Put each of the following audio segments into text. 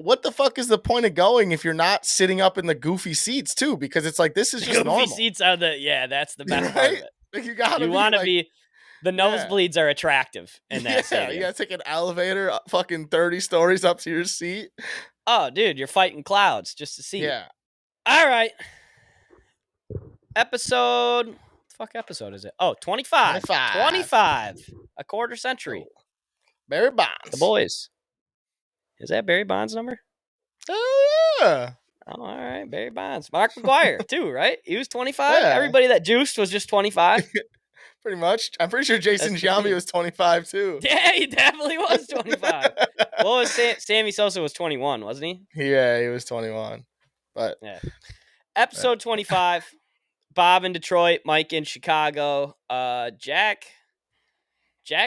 what the fuck is the point of going if you're not sitting up in the goofy seats too? Because it's like, this is just goofy normal. seats are that's the best part of it. Like, you gotta want to like, be. The nosebleeds are attractive in that stadium. You gotta take an elevator fucking 30 stories up to your seat. Oh, dude, you're fighting clouds just to see. Yeah. All right. Episode. Fuck episode is it? Oh, 25. 25. A quarter century. Oh. Barry Bonds. The boys. Is that Barry Bonds' number? Oh, yeah. Oh, all right. Barry Bonds. Mark McGwire, too, right? He was 25. Yeah. Everybody that juiced was just 25. Pretty much. I'm pretty sure Jason Giambi was 25, too. Yeah, he definitely was 25. What was Sammy Sosa was 21, wasn't he? Yeah, he was 21. But yeah. Episode 25. Bob in Detroit, Mike in Chicago. Jack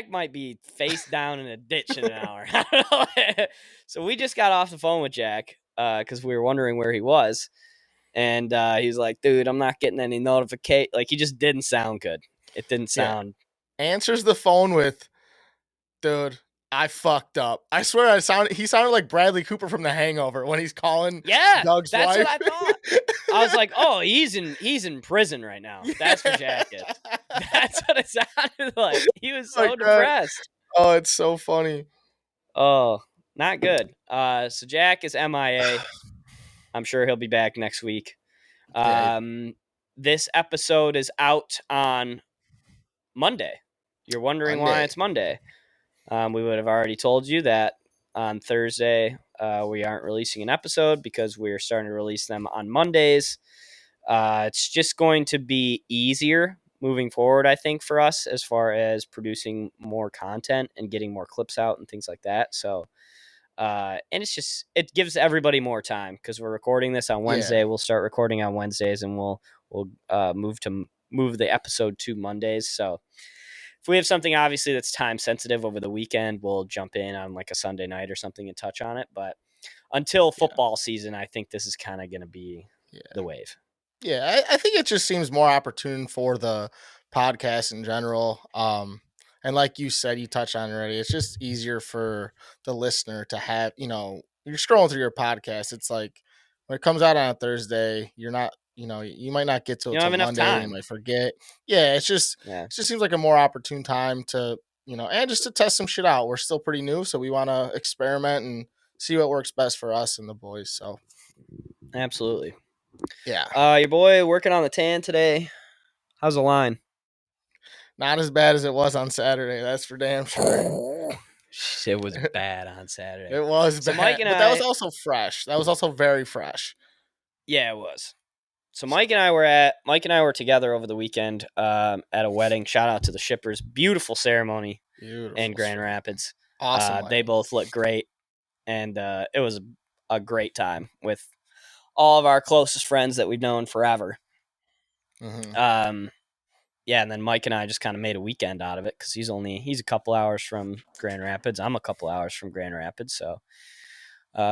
might be face down in a ditch in an hour. I don't know. So we just got off the phone with Jack because we were wondering where he was. And he's like, dude, I'm not getting any notification. Like, he just didn't sound good. It didn't sound. Yeah. Answers the phone with, dude, I fucked up. I swear he sounded like Bradley Cooper from The Hangover when he's calling Doug's wife. What I thought. I was like, oh, he's in prison right now. That's where Jack is. That's what it sounded like. He was so depressed. Oh, it's so funny. Oh, not good. So Jack is MIA. I'm sure he'll be back next week. This episode is out on Monday. You're wondering why it's Monday. We would have already told you that on Thursday we aren't releasing an episode because we're starting to release them on Mondays. It's just going to be easier moving forward, I think, for us as far as producing more content and getting more clips out and things like that. So, and it gives everybody more time because we're recording this on Wednesday. We'll start recording on Wednesdays and we'll move the episode to Mondays. So if we have something obviously that's time sensitive over the weekend, we'll jump in on like a Sunday night or something and touch on it. But until football season, I think this is kind of going to be the wave. Yeah, I think it just seems more opportune for the podcast in general. And like you said, you touched on it already, it's just easier for the listener to have, you're scrolling through your podcast. It's like when it comes out on a Thursday, you're not, you might not get to it until Monday and you might forget. Yeah, it just seems like a more opportune time to, and just to test some shit out. We're still pretty new, so we want to experiment and see what works best for us and the boys. So absolutely. Yeah. Your boy working on the tan today. How's the line? Not as bad as it was on Saturday. That's for damn sure. It was bad on Saturday. It was bad. But that was also fresh. That was also very fresh. Yeah, it was. So Mike and I were together over the weekend at a wedding. Shout out to the shippers. Beautiful ceremony in Grand Rapids. Awesome. They both look great. And it was a great time with all of our closest friends that we've known forever. Mm-hmm. And then Mike and I just kind of made a weekend out of it because he's a couple hours from Grand Rapids. I'm a couple hours from Grand Rapids. So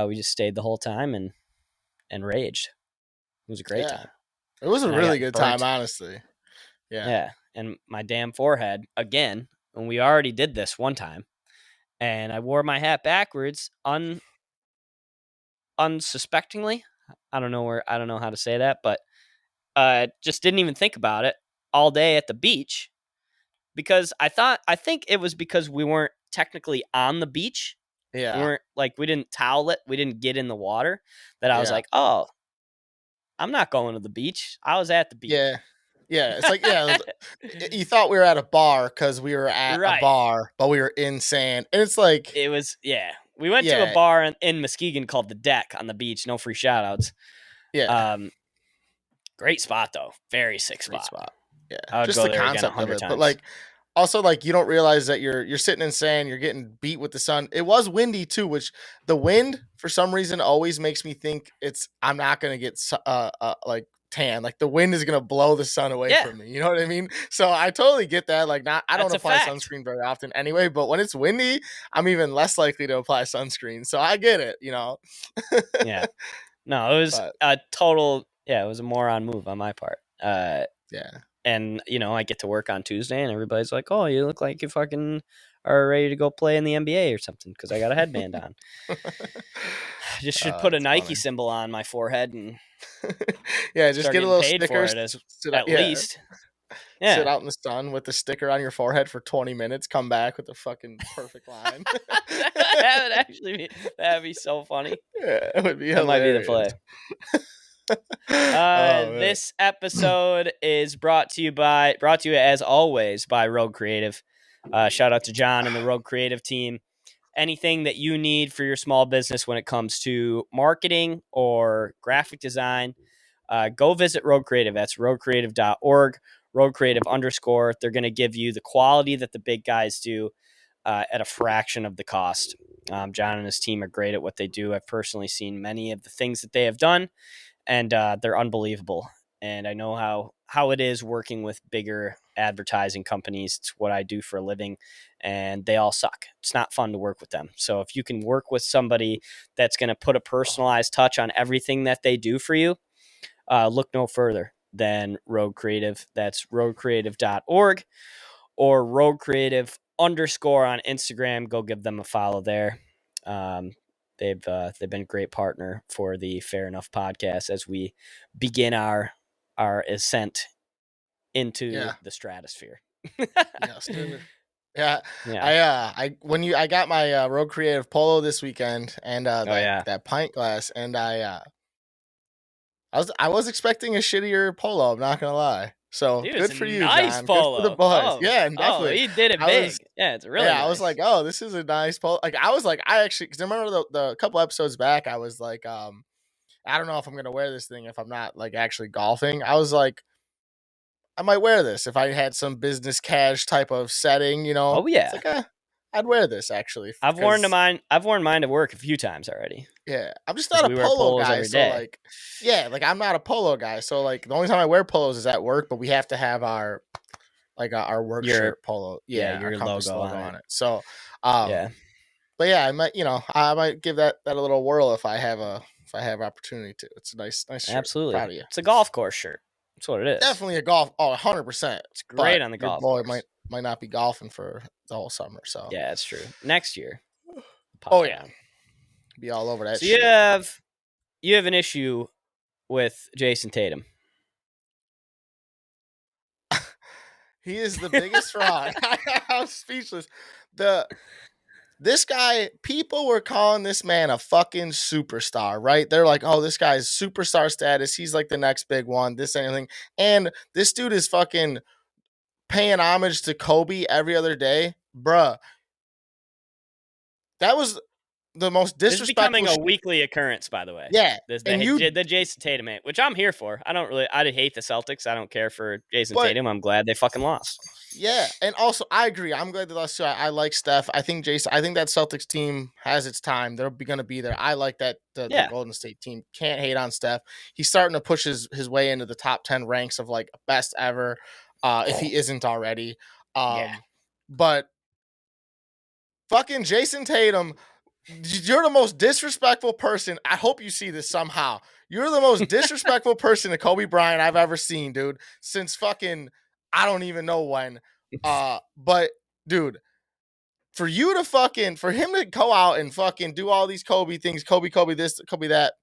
we just stayed the whole time and raged. It was a great time. It was a really good time, honestly. Yeah. And my damn forehead, again, when we already did this one time, and I wore my hat backwards unsuspectingly. I don't know how to say that, but just didn't even think about it all day at the beach because I think it was because we weren't technically on the beach. Yeah. We didn't towel it. We didn't get in the water that I was like, oh, I'm not going to the beach. I was at the beach. Yeah. Yeah. It's like, you thought we were at a bar because we were at a bar, but we were in sand. And it's like, it was, we went to a bar in Muskegon called The Deck on the beach. No free shout outs. Yeah. Great spot though. Very sick spot. Yeah. Just the concept of it. But like, also like, you don't realize that you're sitting in sand, you're getting beat with the sun. It was windy too, which the wind for some reason always makes me think I'm not going to get like tan. Like the wind is going to blow the sun away from me. You know what I mean? So I totally get that. Like I don't apply sunscreen very often anyway, but when it's windy, I'm even less likely to apply sunscreen. So I get it, Yeah. No, it was a total, it was a moron move on my part. Yeah. And, I get to work on Tuesday and everybody's like, oh, you look like you fucking are ready to go play in the NBA or something because I got a headband on. I just should put a That's Nike funny. symbol on my forehead and Yeah, just start get a getting little paid sticker. for it Sit out, at yeah, least. sit Yeah. out in the sun with the sticker on your forehead for 20 minutes. Come back with a fucking perfect line. That would actually that'd be so funny. Yeah, it would be That might be the hilarious. play. Oh man. This episode is brought to you as always by Rogue Creative. Shout out to John and the Rogue Creative team. Anything that you need for your small business when it comes to marketing or graphic design, go visit Rogue Creative. That's roguecreative.org, Rogue Creative _. They're going to give you the quality that the big guys do at a fraction of the cost. John and his team are great at what they do. I've personally seen many of the things that they have done, and they're unbelievable. And I know how it is working with bigger advertising companies. It's what I do for a living, and they all suck. It's not fun to work with them. So if you can work with somebody that's going to put a personalized touch on everything that they do for you, look no further than Rogue Creative. That's roguecreative.org or Rogue Creative _ on Instagram. Go give them a follow there. They've been a great partner for the Fair Enough podcast as we begin our ascent into Yeah. the stratosphere. Yeah, sir. Yeah, Yeah. I got my Road Creative polo this weekend and Oh yeah. that pint glass, and I was expecting a shittier polo. I'm not gonna lie. So Dude, it's good a for you, nice John. Good for the polo. boys. Oh, Yeah, and oh, definitely. he did it I was big. Yeah, it's really yeah, I was nice. like, oh, this is a nice polo. Like I was like, I actually because I remember the couple episodes back, I was like, I don't know if I'm gonna wear this thing if I'm not like actually golfing. I was like, I might wear this if I had some business cash type of setting, you know. Oh It's yeah. like, I'd wear this actually I've worn because mine. I've worn mine to work a few times already yeah, I'm just because not a we wear polo polos guy. every So day. like, yeah, like I'm not a polo guy. So like, the only time I wear polos is at work, but we have to have our like our work Your shirt polo. yeah, Yeah, our your compass logo logo on it. on it. So, um, Yeah, but yeah, I might give that a little whirl if I have opportunity to. It's a nice shirt. absolutely. Proud of you. It's a golf course shirt. That's what it is. Definitely a golf. Oh, 100%. It's But great on the your golf boy course. might not be golfing for the whole summer. So, Yeah, it's true. Next year, pop oh it yeah, on. be all over that So shit. you have an issue with Jayson Tatum. He is the biggest fraud. I'm speechless. This guy, people were calling this man a fucking superstar, right? They're like, oh, this guy's superstar status. He's like the next big one, this anything. And this dude is fucking paying homage to Kobe every other day. Bruh, that was the most This is becoming disrespectful a shit. weekly occurrence, by the way. Yeah. This And you, the Jayson Tatum hate, which I'm here for. I hate the Celtics. I don't care for Jayson but Tatum. I'm glad they fucking lost. yeah, and also I agree. I'm glad they lost too. I like Steph. I think Jason. I think that Celtics team has its time. They're going to be there. I like that the Yeah. Golden State team. Can't hate on Steph. He's starting to push his way into the top 10 ranks of like best ever, if he isn't already. Yeah. But fucking Jason Tatum, you're the most disrespectful person. I hope you see this somehow. You're the most disrespectful person to Kobe Bryant I've ever seen, dude. Since fucking I don't even know when. But dude, for him to go out and fucking do all these Kobe things, Kobe this, Kobe that,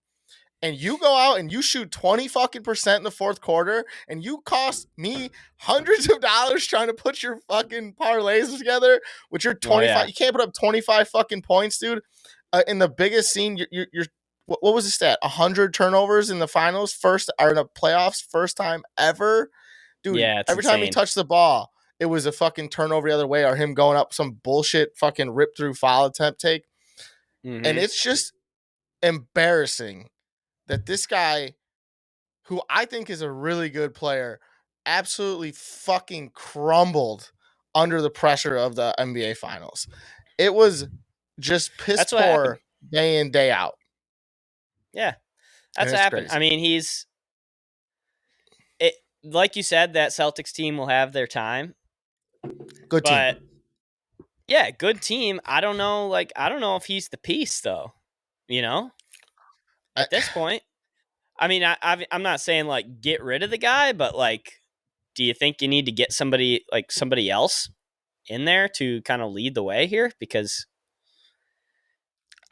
and you go out and you shoot 20 fucking percent in the fourth quarter, and you cost me hundreds of dollars trying to put your fucking parlays together with your Oh 25. yeah. You can't put up 25 fucking points, dude. In the biggest scene, you're what was the stat? 100 turnovers in the finals, first or in the playoffs, first time ever, dude. Yeah, it's Every time he insane. touched the ball, it was a fucking turnover the other way, or him going up some bullshit fucking rip through foul attempt take, and Mm-hmm. it's just embarrassing that this guy, who I think is a really good player, absolutely fucking crumbled under the pressure of the NBA finals. It was just piss That's what happened. poor day in, day out. Yeah, And that's what it's happened. I crazy. mean, it like you said, that Celtics team will have their time, Good but team. yeah, good team. I don't know. I don't know if he's the piece though. You know, I, at this point, I mean, I'm not saying like get rid of the guy, but like, do you think you need to get somebody else in there to kind of lead the way here? Because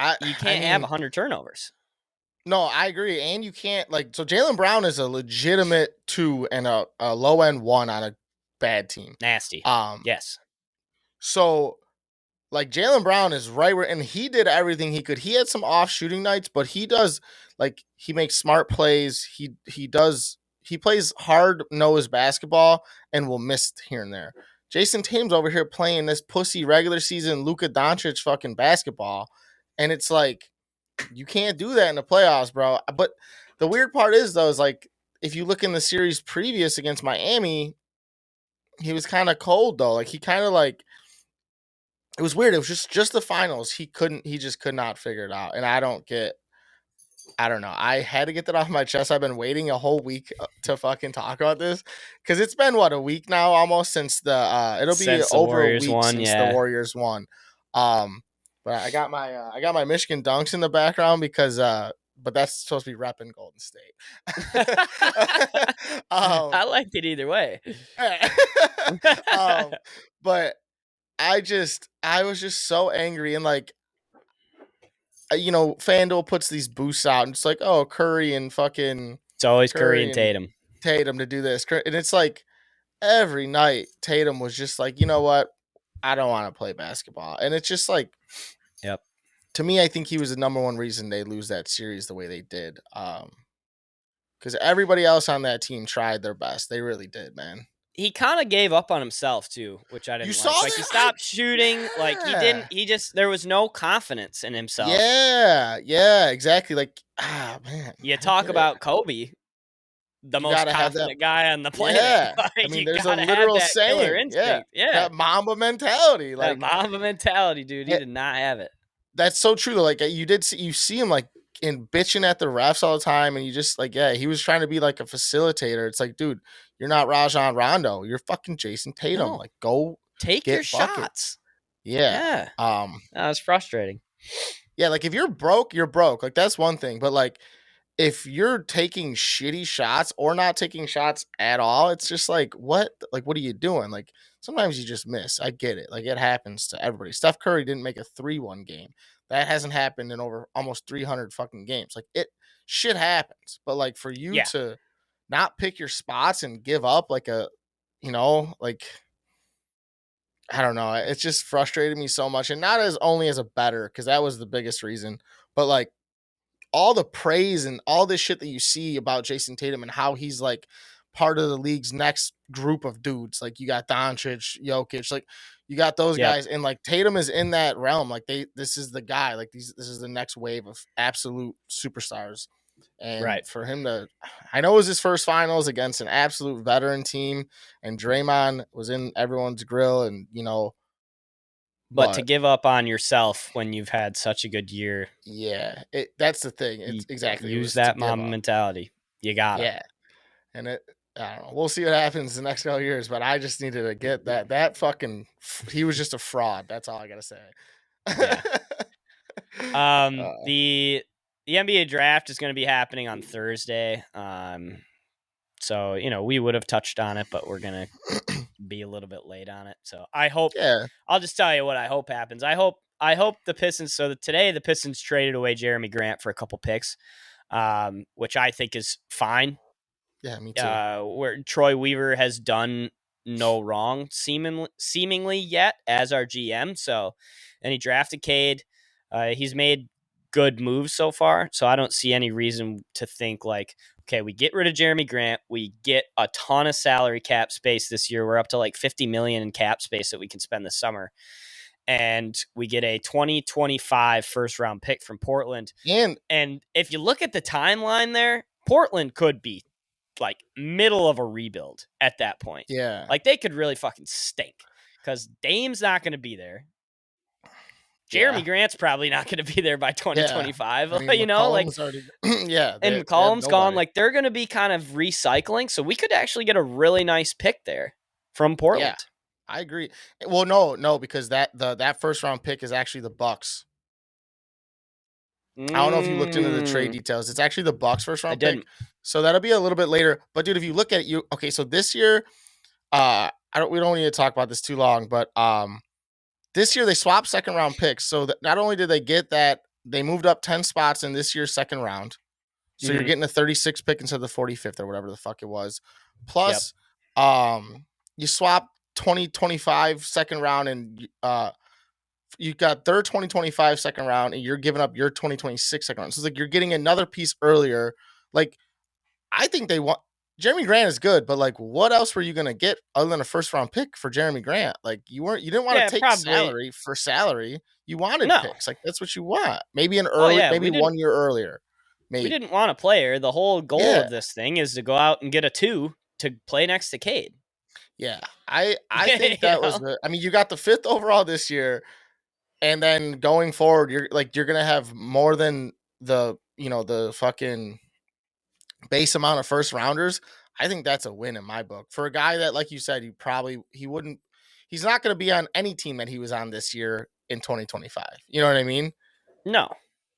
you I can't have mean, 100 turnovers. no, I agree. And you can't so Jaylen Brown is a legitimate 2 and a low end 1 on a bad team. Nasty. Um, Yes. so like Jaylen Brown is right where, and he did everything he could. He had some off shooting nights, but he does he makes smart plays. He plays hard nosed basketball and will miss here and there. Jayson Tatum's over here playing this pussy regular season Luka Doncic fucking basketball, and it's like you can't do that in the playoffs, bro. But the weird part is though, is like if you look in the series previous against Miami, he was kind of cold though. Like he kind of it was weird. It was just the finals. He just could not figure it out. And I don't know. I had to get that off my chest. I've been waiting a whole week to fucking talk about this because it's been a week now almost since it'll be Since the over a Warriors week won, since the yeah. Warriors won. But I got my Michigan Dunks in the background because but that's supposed to be repping Golden State. I liked it either way. um, but I was just so angry and FanDuel puts these boosts out and it's like, oh, Curry and fucking It's always Curry Curry and and Tatum. Tatum to do this. And it's like every night Tatum was just like, you know what? I don't want to play basketball. And it's just like, Yep. to me, I think he was the number one reason they lose that series the way they did. Because everybody else on that team tried their best. They really did, man. He kind of gave up on himself too, which I You didn't saw like. that? He stopped shooting. Yeah. Like he just there was no confidence in himself. Yeah, exactly. Like, man. You I talk get it. about Kobe, the You most gotta have that. confident guy on the planet. Yeah. I Like mean, you there's a gotta have literal that killer saying. Yeah. instinct. Yeah. That Mamba mentality. That Like, Mamba mentality, dude. He yeah, did not have it. that's so true. Though. Like, you see him like in bitching at the refs all the time. And you just he was trying to be like a facilitator. It's like, dude, you're not Rajon Rondo. You're fucking Jayson Tatum. No. Like, go Take your get buckets. shots. Yeah. Yeah. That was frustrating. Yeah. Like, if you're broke, you're broke. Like, that's one thing. But like, if you're taking shitty shots or not taking shots at all, it's just like, what? Like, what are you doing? Like, sometimes you just miss. I get it. Like, it happens to everybody. Steph Curry didn't make a 3-1 game. That hasn't happened in over almost 300 fucking games. Like, shit happens. But like, for you Yeah. to not pick your spots and give up like like, I don't know. It just frustrated me so much. And not as only as a better, because that was the biggest reason, but like, all the praise and all this shit that you see about Jayson Tatum and how he's like part of the league's next group of dudes. Like you got Doncic, Jokic, like you got those Yep. guys, and like Tatum is in that realm. Like this is the guy. Like this is the next wave of absolute superstars. And Right. for him I know it was his first finals against an absolute veteran team, and Draymond was in everyone's grill, and But to give up on yourself when you've had such a good year, yeah, that's the thing. It's exactly use that Mamba mentality. You got it. Yeah, and I don't know. We'll see what happens the next couple of years, but I just needed to get that fucking. He was just a fraud. That's all I gotta say. Yeah. The NBA draft is going to be happening on Thursday. So we would have touched on it, but we're gonna be a little bit late on it. So I hope. Yeah. I'll just tell you what I hope happens. I hope the Pistons. So today the Pistons traded away Jeremy Grant for a couple picks, which I think is fine. Yeah, me too. Where Troy Weaver has done no wrong seemingly yet as our GM. So, and he drafted Cade. He's made good moves so far. So I don't see any reason to think like, okay, we get rid of Jeremy Grant. We get a ton of salary cap space this year. We're up to like $50 million in cap space that we can spend this summer. And we get a 2025 first round pick from Portland. And if you look at the timeline there, Portland could be like middle of a rebuild at that point. Yeah. Like they could really fucking stink because Dame's not going to be there. Jeremy Grant's probably not going to be there by 2025. I mean, like already, yeah. And McCollum's gone. Like they're going to be kind of recycling. So we could actually get a really nice pick there from Portland. Yeah, I agree. Well, no, because that first round pick is actually the Bucks. I don't know if you looked into the trade details. It's actually the Bucks first round pick. So that'll be a little bit later. But dude, if you look at it, so this year, We don't need to talk about this too long, but this year they swapped second round picks. So that not only did they get that, they moved up 10 spots in this year's second round. So you're Mm-hmm. getting a 36 pick instead of the 45th or whatever the fuck it was. Yep. Plus, you swap 2025 second round and you got their 2025 second round and you're giving up your 2026 second round. So it's like you're getting another piece earlier. Like, I think they want Jeremy Grant is good, but like, what else were you gonna get other than a first round pick for Jeremy Grant? Like, you didn't want Yeah, to take probably salary for salary. You wanted no. picks. Like, that's what you want. Maybe Oh yeah, maybe 1 year earlier. we Maybe. didn't want a player. The whole goal Yeah. of this thing is to go out and get a 2 to play next to Cade. Yeah. I think you that was know? the I mean, you got the fifth overall this year, and then going forward, you're gonna have more than the fucking base amount of first rounders. I think that's a win in my book for a guy that, like you said, he wouldn't, he's not going to be on any team that he was on this year in 2025. You know what I mean? No,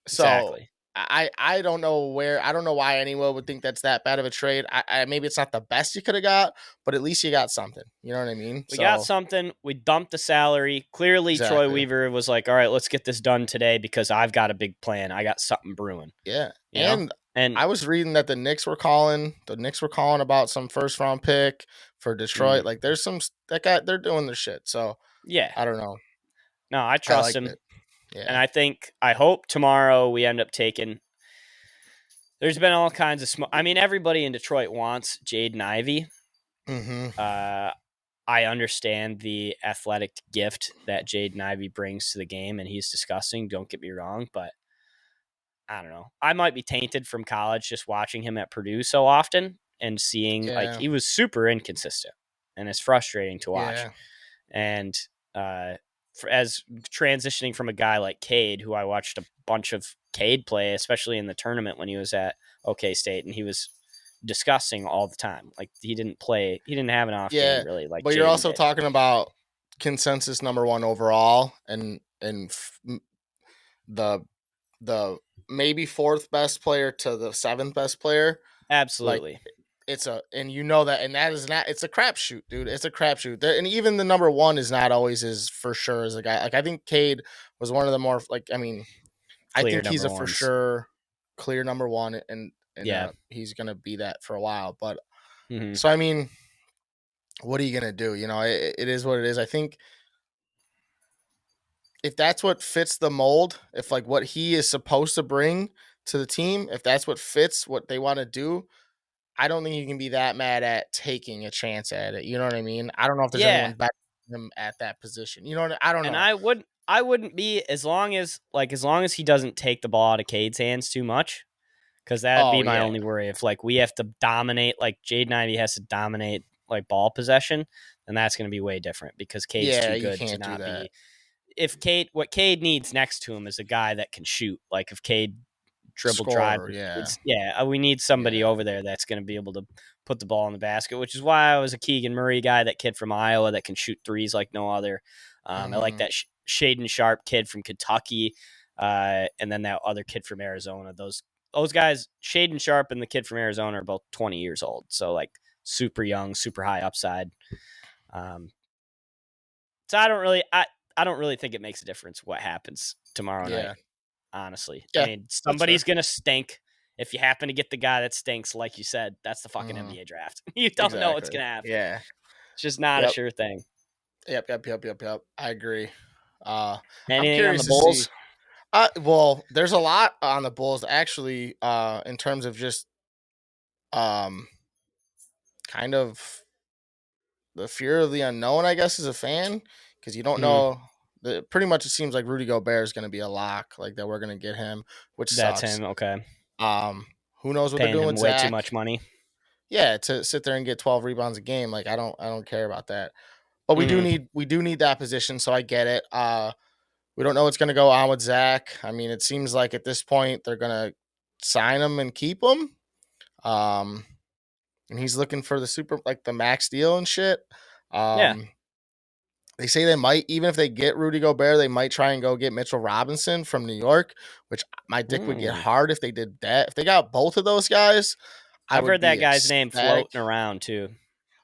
So exactly. I don't know I don't know why anyone would think that's that bad of a trade. Maybe it's not the best you could have got, but at least you got something. You know what I mean? We got So something. We dumped the salary. Clearly, Troy exactly. Weaver was like, "All right, let's get this done today because I've got a big plan. I got something brewing." Yeah. You know, And and I was reading that the Knicks were calling about some first round pick for Detroit. mm, Like, there's some that guy, they're doing their shit. So yeah, I don't know. no, I I trust like him, it. and Yeah. I hope tomorrow we end up taking. There's been all kinds of smoke. I mean, everybody in Detroit wants Jaden Ivey. Mm-hmm. Uh, I understand the athletic gift that Jaden Ivey brings to the game, and he's disgusting. Don't get me wrong, but I don't know. I might be tainted from college just watching him at Purdue so often and seeing like Yeah. he was super inconsistent, and it's frustrating to watch. Yeah. And as transitioning from a guy like Cade, who I watched a bunch of Cade play, especially in the tournament when he was at OK State, and he was disgusting all the time. Like he didn't have an off Yeah. game really, like But you're Jaden also did. talking about consensus number one overall the the maybe fourth best player to the seventh best player. Like, Absolutely. and you know that, and that is not, it's a crapshoot, dude. It's a crapshoot. And even the number one is not always as for sure as a guy. Like, I think Cade was one of the more, like, I mean, I Clear think he's number a for ones. sure clear number one, and Yeah. he's gonna be that for a while. But Mm-hmm. so I mean, what are you gonna do? It is what it is. I think if that's what fits the mold, if like what he is supposed to bring to the team, if that's what fits what they want to do, I don't think you can be that mad at taking a chance at it. You know what I mean? I don't know if there's Yeah. anyone better than him at that position. You know what I don't And know. I wouldn't be as long as he doesn't take the ball out of Cade's hands too much, because that'd Oh be my yeah. only worry. If like we have to dominate, like Jaden Ivey has to dominate like ball possession, then that's going to be way different because Cade's Yeah, too you good to can't do not that. be. If what Cade needs next to him is a guy that can shoot. Like if Cade dribble drive, Scorer, yeah. we need somebody Yeah. over there that's going to be able to put the ball in the basket, which is why I was a Keegan Murray guy, that kid from Iowa that can shoot threes like no other. I like Mhm. that Shaden Sharp kid from Kentucky, and then that other kid from Arizona. Those guys, Shaden Sharp and the kid from Arizona, are both 20 years old, so like super young, super high upside. Um, so I don't really think it makes a difference what happens tomorrow night. Yeah. Honestly, I Yeah. mean, That's fair. somebody's gonna stink. If you happen to get the guy that stinks, like you said, that's the fucking Mhm. NBA draft. You don't know what's Exactly. gonna happen. Yeah. It's just not a Yep. sure thing. Yep. I agree. I'm Anything on the curious to see. Bulls? Well, there's a lot on the Bulls actually, in terms of just um kind of the fear of the unknown, I guess, as a fan, because you don't Mm, know. Pretty much, it seems like Rudy Gobert is going to be a lock, like that we're going to get him, which that's sucks. him. Okay, Um, who knows what they're paying doing him with way too Zach? much money. Yeah, to sit there and get 12 rebounds a game, like I don't care about that. But Hmm. we do need that position, so I get it. We don't know what's going to go on with Zach. I mean, it seems like at this point they're going to sign him and keep him. Um, and he's looking for the like the max deal and shit. Yeah. Um, They say they might, even if they get Rudy Gobert, they might try and go get Mitchell Robinson from New York, which my dick would get Mm. hard if they did that. If they got both of those guys, I I've would heard that be guy's name ecstatic. floating around too.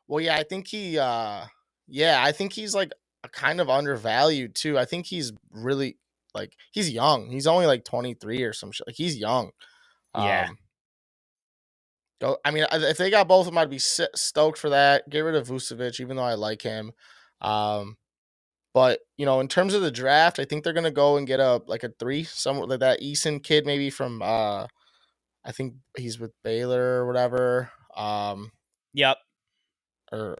Well, yeah, I think I think he's like a kind of undervalued too. I think he's really like he's young. He's only like 23 or some shit. Like he's young. Yeah. Um, I mean, if they got both of them, I'd be stoked for that. Get rid of Vucevic, even though I like him. Um, but in terms of the draft, I think they're gonna go and get a three, someone like that Eason kid, maybe from I think he's with Baylor or whatever. Yep. Or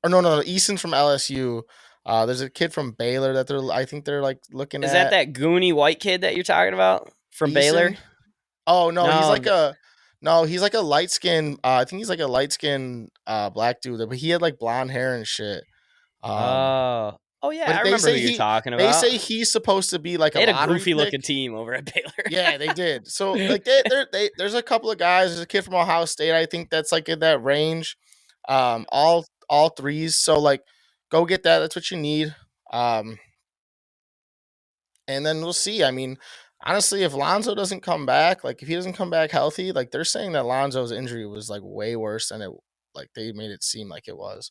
no, Eason's from LSU. There's a kid from Baylor that I think they're like looking Is that at. that goony white kid that you're talking about from Baylor? Eason. Oh no, No. he's like a light skin. I think he's like a light skin black dude, but he had like blonde hair and shit. Um, Oh. Oh yeah, I but remember who you're talking they about. say he's supposed to be like They a had a lottery goofy looking pick. team over at Baylor. Yeah, they did. So like there's a couple of guys. There's a kid from Ohio State. I think that's like in that range. All threes. So like, go get that. That's what you need. Um, and then we'll see. I mean, honestly, if Lonzo doesn't come back, like if he doesn't come back healthy, like they're saying that Lonzo's injury was like way worse than it like they made it seem like it was.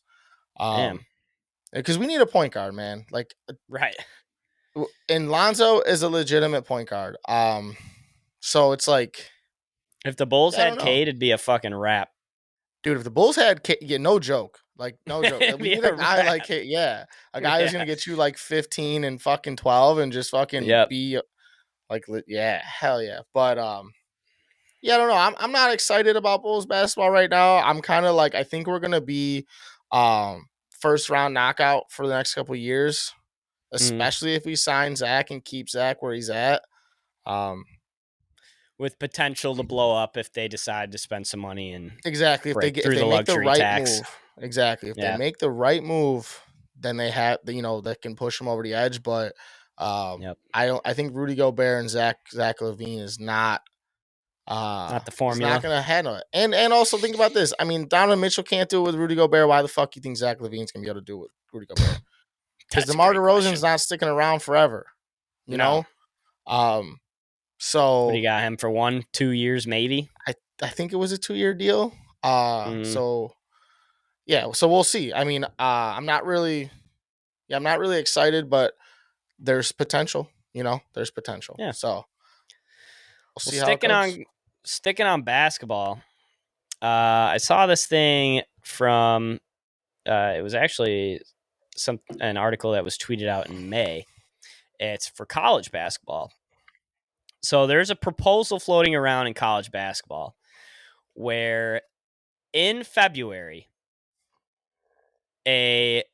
Damn. Because we need a point guard, man. Like, Right. and Lonzo is a legitimate point guard. So it's like If the Bulls I don't had know, Cade, it'd be a fucking wrap. dude. If the Bulls had, yeah, no joke, like no joke. It'd We be need a a guy like wrap. yeah, a guy who's Yeah. gonna get you like 15 and fucking 12 and just fucking Yep. be like, yeah, hell yeah. But yeah, I don't know. I'm not excited about Bulls basketball right now. I'm kind of like I think we're gonna be first round knockout for the next couple years, Mm. especially if we sign Zach and keep Zach where he's at. Um, With potential to blow up if they decide to spend some money and exactly. break If through they the make the luxury right tax. move, exactly. If they Yeah. make the right move, then they have that can push them over the edge. But Yep. I think Rudy Gobert and Zach Levine is not. Not the He's not formula. going to handle it. And also think about this. I mean, Donovan Mitchell can't do it with Rudy Gobert. Why the fuck you think Zach Levine's going to be able to do it with Rudy Gobert? Because That's a DeMar great DeRozan's question. not sticking around forever, you No. know? What do So you got him for 1-2 years, maybe? I think it was a 2-year deal. Mm. So yeah, so we'll see. I mean, I'm not really excited, but there's potential, there's potential. Yeah. So we'll Well, see how it goes. sticking on basketball, I saw this thing from it was actually an article that was tweeted out in May. It's for college basketball. So there's a proposal floating around in college basketball where in February a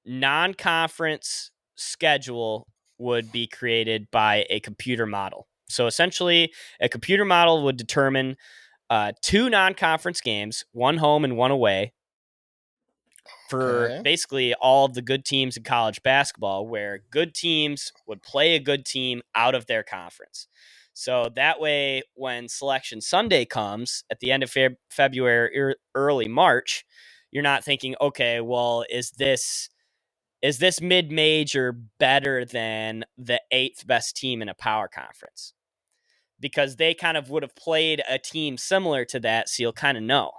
non-conference schedule would be created by a computer model. So essentially, a computer model would determine 2 non-conference games, one home and one away, for Okay. basically all of the good teams in college basketball, where good teams would play a good team out of their conference. So that way, when Selection Sunday comes at the end of February, early March, you're not thinking, okay, well, is this mid-major better than the 8th best team in a power conference? Because they kind of would have played a team similar to that, so you'll kind of know.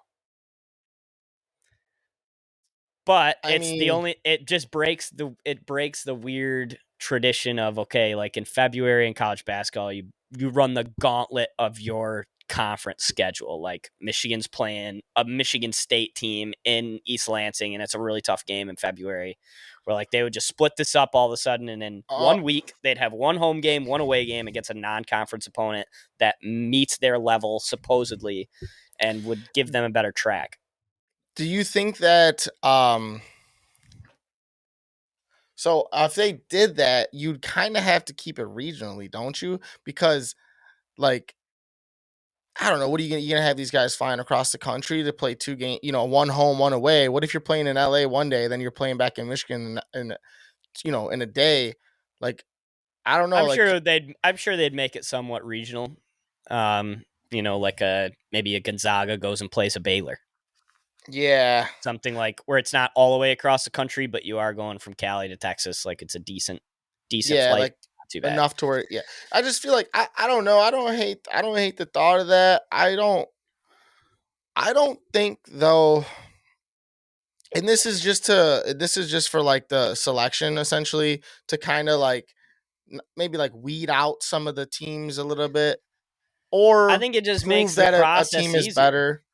But I mean, it just breaks the weird tradition of, okay, like in February in college basketball, you run the gauntlet of your conference schedule. Like Michigan's playing a Michigan State team in East Lansing, and it's a really tough game in February, where like they would just split this up all of a sudden, and in uh, 1 week they'd have one home game, one away game against a non-conference opponent that meets their level supposedly and would give them a better track. do you think that so if they did that, you'd kind of have to keep it regionally, don't you? Because like I don't know, what are you gonna have these guys flying across the country to play 2 games, one home, one away? What if you're playing in LA one day, then you're playing back in Michigan in a day? Like I don't know, like I'm sure they'd make it somewhat regional. Like maybe a Gonzaga goes and plays a Baylor. yeah, Something like where it's not all the way across the country, but you are going from Cali to Texas. Like it's a decent yeah, flight. like Not too bad. enough to where yeah. I just feel like I don't know. I don't hate the thought of that. I don't think though And this is just for like the selection essentially to kind of like maybe like weed out some of the teams a little bit I or think it just makes prove the that a process team is easier. better.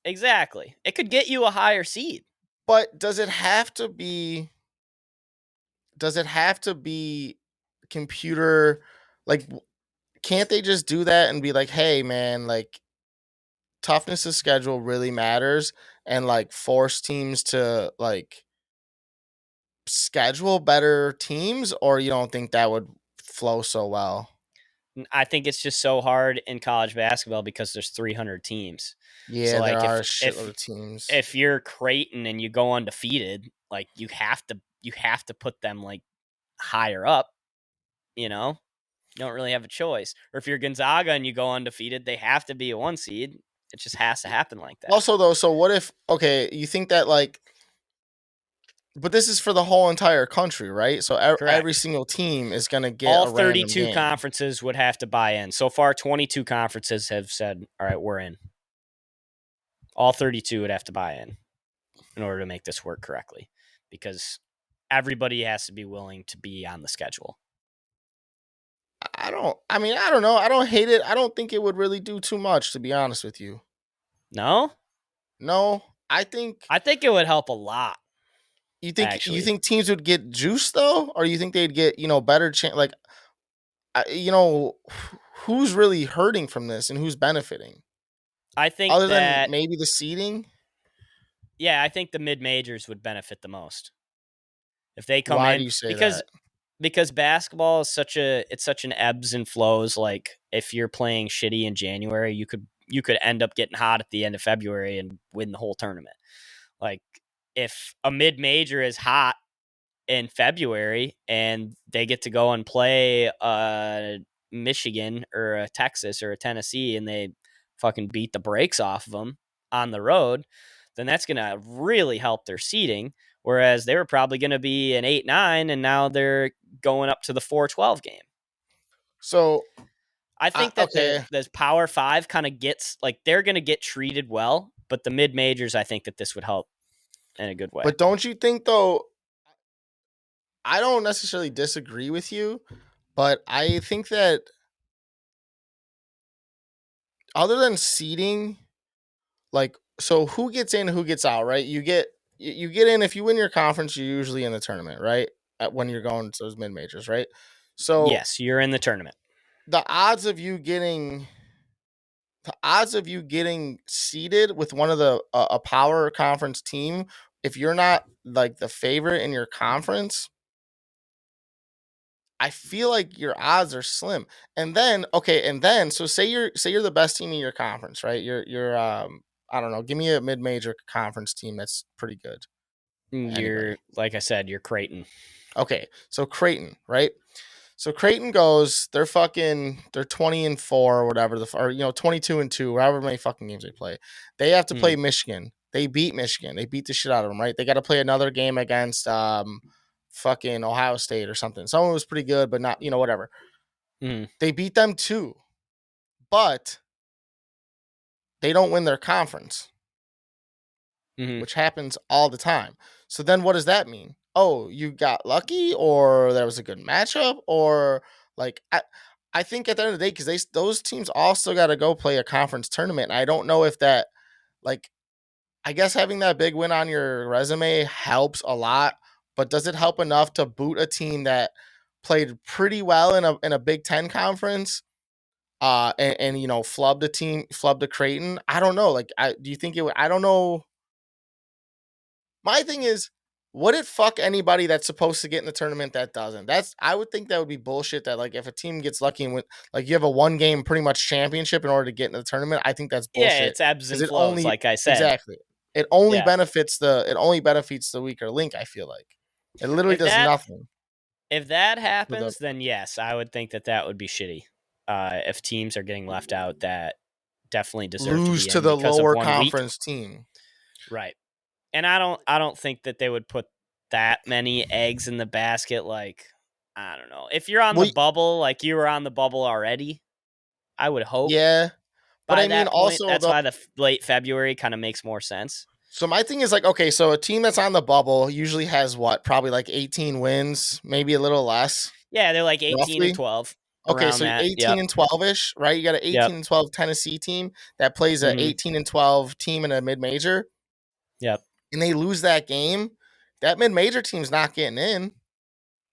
Exactly. It could get you a higher seed. But does it have to be computer like can't they just do that and be like, "Hey man, like toughness of schedule really matters," and like force teams to like schedule better teams, or you don't think that would flow so well? I think it's just so hard in college basketball because there's 300 teams. So Yeah, there like are if a shitload if of teams. if you're Creighton and you go undefeated, like you have to put them like higher up, you know? You don't really have a choice. Or if you're Gonzaga and you go undefeated, they have to be a 1 seed. It just has to happen like that. Also though, so what if okay, you think that like but this is for the whole entire country, right? So every Correct. single team is going to get All a random 32 game. conferences would have to buy in. So far 22 conferences have said, "All right, we're in." All 32 would have to buy in order to make this work correctly because everybody has to be willing to be on the schedule. I don't know. I don't hate it. I don't think it would really do too much, to be honest with you. No? No, I think I think it would help a lot, you actually. think teams would get juice though, or you think they'd get better chance? Like, who's really hurting from this and who's benefiting, I think other than that, maybe the seeding? yeah, I think the mid majors would benefit the most if they come Why do in you say because that? basketball is such an ebbs and flows. Like if you're playing shitty in January, you could end up getting hot at the end of February and win the whole tournament. Like if a mid major is hot in February and they get to go and play Michigan or a Texas or a Tennessee and they fucking beat the brakes off of them on the road, then that's going to really help their seeding. Whereas they were probably going to be an 8-9 and now they're going up to the 4-12 game. So, I think that okay, the Power Five kind of gets like they're going to get treated well, but the mid majors, I think that this would help in a good way. but don't you think though? I don't necessarily disagree with you, but I think that other than seeding, like, so who gets in, who gets out, right? You get in if you win your conference, you're usually in the tournament, right? When you're going to those mid majors, right? So Yes, you're in the tournament. the odds of you getting seeded with one of the a power conference team, if you're not like the favorite in your conference, I feel like your odds are slim. And then okay, and then so say you're the best team in your conference, right? You're I don't know, give me a mid-major conference team that's pretty good. Anybody. You're like I said, you're Creighton. Okay. So Creighton, right? So Creighton goes, they're 20-4 or whatever or 22-2, however many fucking games they play. They have to play Mm, Michigan. They beat Michigan. They beat the shit out of them, right? They got to play another game against fucking Ohio State or something. Someone was pretty good, but not, whatever. mm, They beat them too, but they don't win their conference, mm. which happens all the time. So then what does that mean? Oh, you got lucky, or that was a good matchup, or like I think at the end of the day, because those teams also got to go play a conference tournament. And I don't know if that like I guess having that big win on your resume helps a lot, but does it help enough to boot a team that played pretty well in a Big Ten conference? And flubbed a Creighton. I don't know. Like, do you think it would? I don't know. My thing is, would it fuck anybody that's supposed to get in the tournament that doesn't? I would think that would be bullshit. That like if a team gets lucky and win, like you have a one game pretty much championship in order to get into the tournament. I think that's Yeah, bullshit it's ebbs because and it flows, only like I said. exactly it only Yeah. benefits the weaker link. I feel like it literally If does that nothing if that for the happens, then yes, I would think that that would be shitty. If teams are getting left out that definitely deserve to lose be to in the because of lower 1 week. conference team. Right. And I don't think that they would put that many eggs in the basket. Like, I don't know. If you're on the Well, bubble, like you were on the bubble already, I would hope yeah, but by I mean that point, also that's though. why the late February kind of makes more sense. So my thing is like, okay, so a team that's on the bubble usually has what, probably like 18 wins, maybe a little less, Yeah, they're like 18 and roughly. 12 Okay, around so that. 18 Yep. and 12 ish, right? You got an Yep. 18 and 12 Tennessee team that plays a Mm-hmm. 18 and 12 team in a mid major, Yep. and they lose that game. That mid major team's not getting in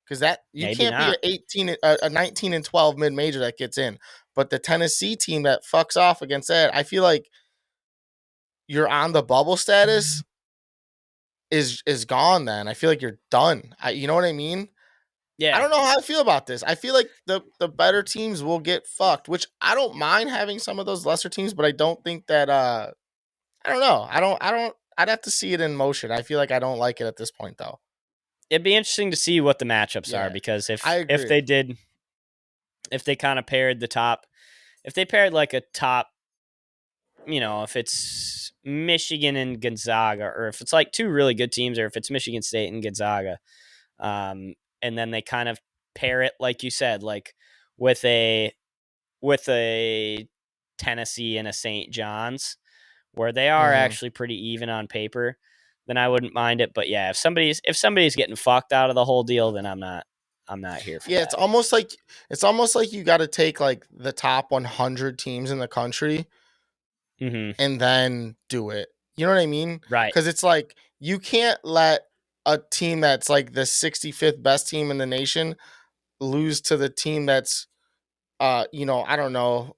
because that you Maybe can't be not. a 19 and 12 mid major that gets in. But the Tennessee team that fucks off against that, I feel like you're on the bubble status is gone. Then I feel like you're done. You know what I mean? I Yeah. don't know how I feel about this. I feel like the better teams will get fucked, which I don't mind having some of those lesser teams, but I don't think that I don't know. I don't I'd have to see it in motion. I feel like I don't like it at this point though. It'd be interesting to see what the matchups are Yeah. because I if agree. they did, if they kind of paired the top, if they paired like a top, if it's Michigan and Gonzaga, or if it's like two really good teams, or if it's Michigan State and Gonzaga, and then they kind of pair it like you said, like with a with a Tennessee and a St. John's, where they are Mhm. actually pretty even on paper, then I wouldn't mind it. But yeah, if somebody's getting fucked out of the whole deal, then I'm not here for Yeah, that. it's almost like you got to take like the top 100 teams in the country Mm-hmm. and then do it. You know what I mean? Right. Cuz it's like you can't let a team that's like the 65th best team in the nation lose to the team that's I don't know.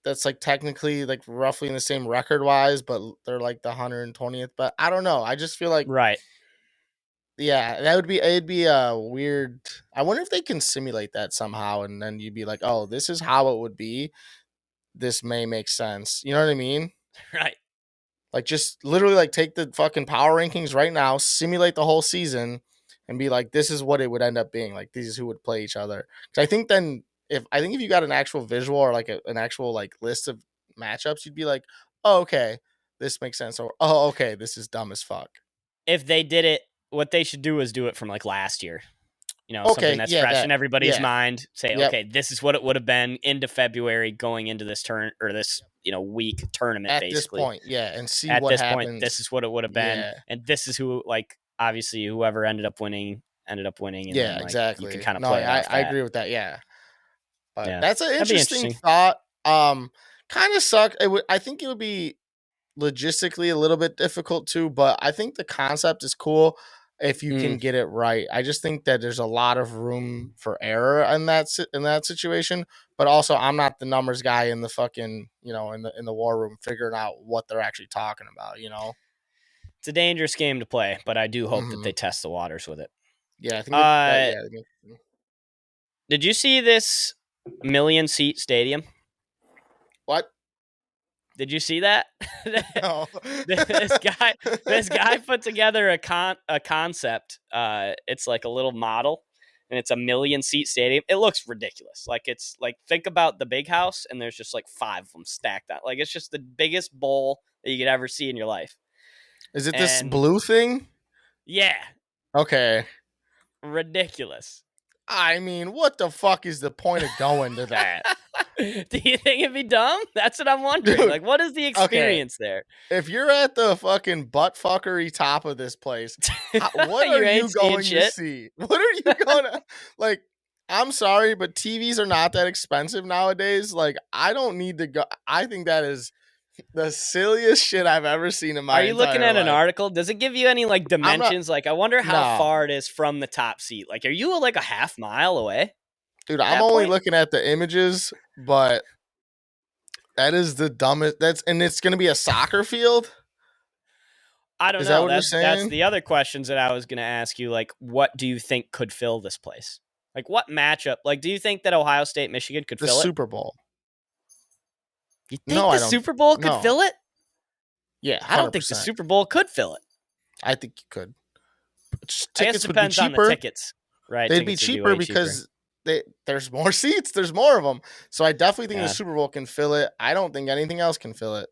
That's like technically like roughly in the same record wise, but they're like the 120th. But I don't know. I just feel like Right. yeah, that would be it'd be a weird. I wonder if they can simulate that somehow, and then you'd be like, oh, this is how it would be. This may make sense. You know what I mean? Right. Like just literally like take the fucking power rankings right now, simulate the whole season, and be like, this is what it would end up being. Like these is who would play each other. Because I think then if you got an actual visual or like an actual like list of matchups, you'd be like, oh okay, this makes sense. Or oh okay, this is dumb as fuck. If they did it, what they should do is do it from like last year. Something Okay, that's yeah, fresh in that everybody's yeah, mind. Say, yep. okay, this is what it would have been into February going into this turn or this, week tournament, At this basically. point, yeah, and see At what this point, this happens. is what it would have been. Yeah, And this is who, like, obviously, whoever ended up winning. And yeah, then, like, you can exactly. kind of No, play it off I that. agree with that. Yeah, but Yeah. that's an That'd be interesting interesting. thought. Kind of suck. I think it would be logistically a little bit difficult too, but I think the concept is cool if you can Mm. get it right. I just think that there's a lot of room for error in in that situation. But also, I'm not the numbers guy in the fucking in the war room figuring out what they're actually talking about. It's a dangerous game to play, but I do hope that Hmm. they test the waters with it. Yeah, I think that Uh, yeah. did you see this million seat stadium? What? Did you see that? No. this guy this guy put together a concept. It's like a little model, and it's a million seat stadium. It looks ridiculous. Like it's like think about the big house, and there's just like five of them stacked out. Like it's just the biggest bowl that you could ever see in your life. Is it this And blue thing? yeah, Okay. ridiculous. I mean, what the fuck is the point of going to that? Do you think it'd be dumb? That's what I'm wondering. Dude, Like, what is the okay. experience there? If you're at the fucking butt fuckery top of this place, what are You you ain't seeing going to shit. see? What are you going to like? I'm sorry, but TVs are not that expensive nowadays. Like, I don't need to go. I think that is the silliest shit I've ever seen in Are my you looking entire at an life. article? Does it give you any like I'm not. dimensions? Like, I wonder how No, far it is from the top seat. Like, are you like a half mile away dude, at I'm that only point? looking at the images, but that is the dumbest. And it's going to be a soccer field. I don't Is that know. what you're That's saying? the other questions that I was going to ask you. Like, what do you think could fill this place? Like, what matchup? Like, do you think that Ohio State Michigan could The fill it? Super Bowl. You No, think I the don't. Super Bowl could No. fill it? Yeah, I don't hundred think the percent. Super Bowl could fill it. I think you could. I guess it Tickets would be depends on the cheaper. tickets, right? They'd be Tickets would be cheaper way cheaper. because there's more seats. There's more of them. So I definitely think the Yeah. Super Bowl can fill it. I don't think anything else can fill it.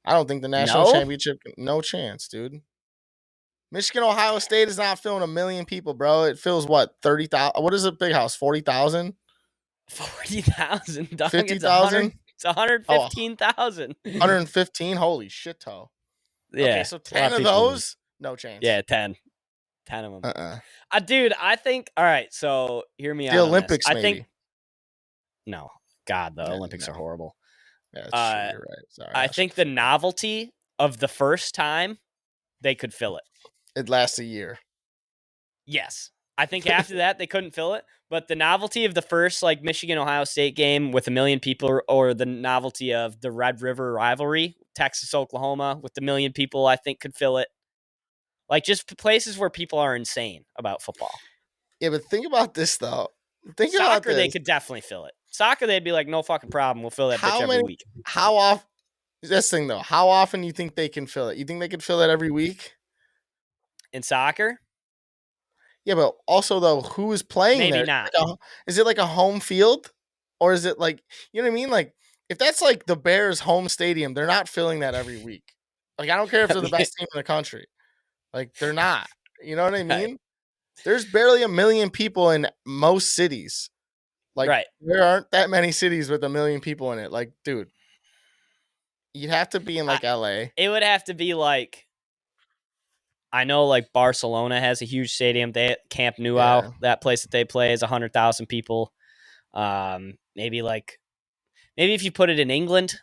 I don't think the national No? championship. No chance, dude. Michigan Ohio State is not filling 1 million people, bro. It fills what 30,000. What is a big house? 40,000, 40,000, dog. 50,000. It's 100. It's Oh, 115,000. 115. Holy shit, toe. Okay, Yeah, so a lot 10 of of people would. those, no chance. Yeah, 10 of them. Uh-uh. Dude, I think. All right, so hear me The out on this. Olympics, I think maybe. no. God, the Yeah, Olympics are no. horrible. Yeah, that's true. Uh, You're right. Sorry, I I should think have. the novelty of the first time they could fill it. It lasts a year. Yes. I think after that they couldn't fill it, but the novelty of the first like Michigan Ohio State game with 1,000,000 people, or the novelty of the Red River rivalry, Texas Oklahoma with 1,000,000 people, I think could fill it. Like just places where people are insane about football. Yeah, but think about this though. Think about Soccer, they this. could definitely fill it. Soccer, they'd be like, no fucking problem. We'll fill that bitch How every many? week. How often? This thing though. How often do you think they can fill it? You think they could fill it every week? In soccer, Yeah, but also though, who is playing maybe there? not. Is it like a home field, or is it like, you know what I mean? Like if that's like the Bears' home stadium, they're not filling that every week. Like I don't care if they're the best team in the country. Like they're not. You know what I Right. mean? There's barely 1,000,000 people in most cities. Like Right. there aren't that many cities with 1,000,000 people in it. Like, dude, you'd have to be in I, like LA. it would have to be like, I know like Barcelona has a huge stadium. They Camp Nou, Yeah. that place that they play is 100,000 people. Maybe if you put it in England,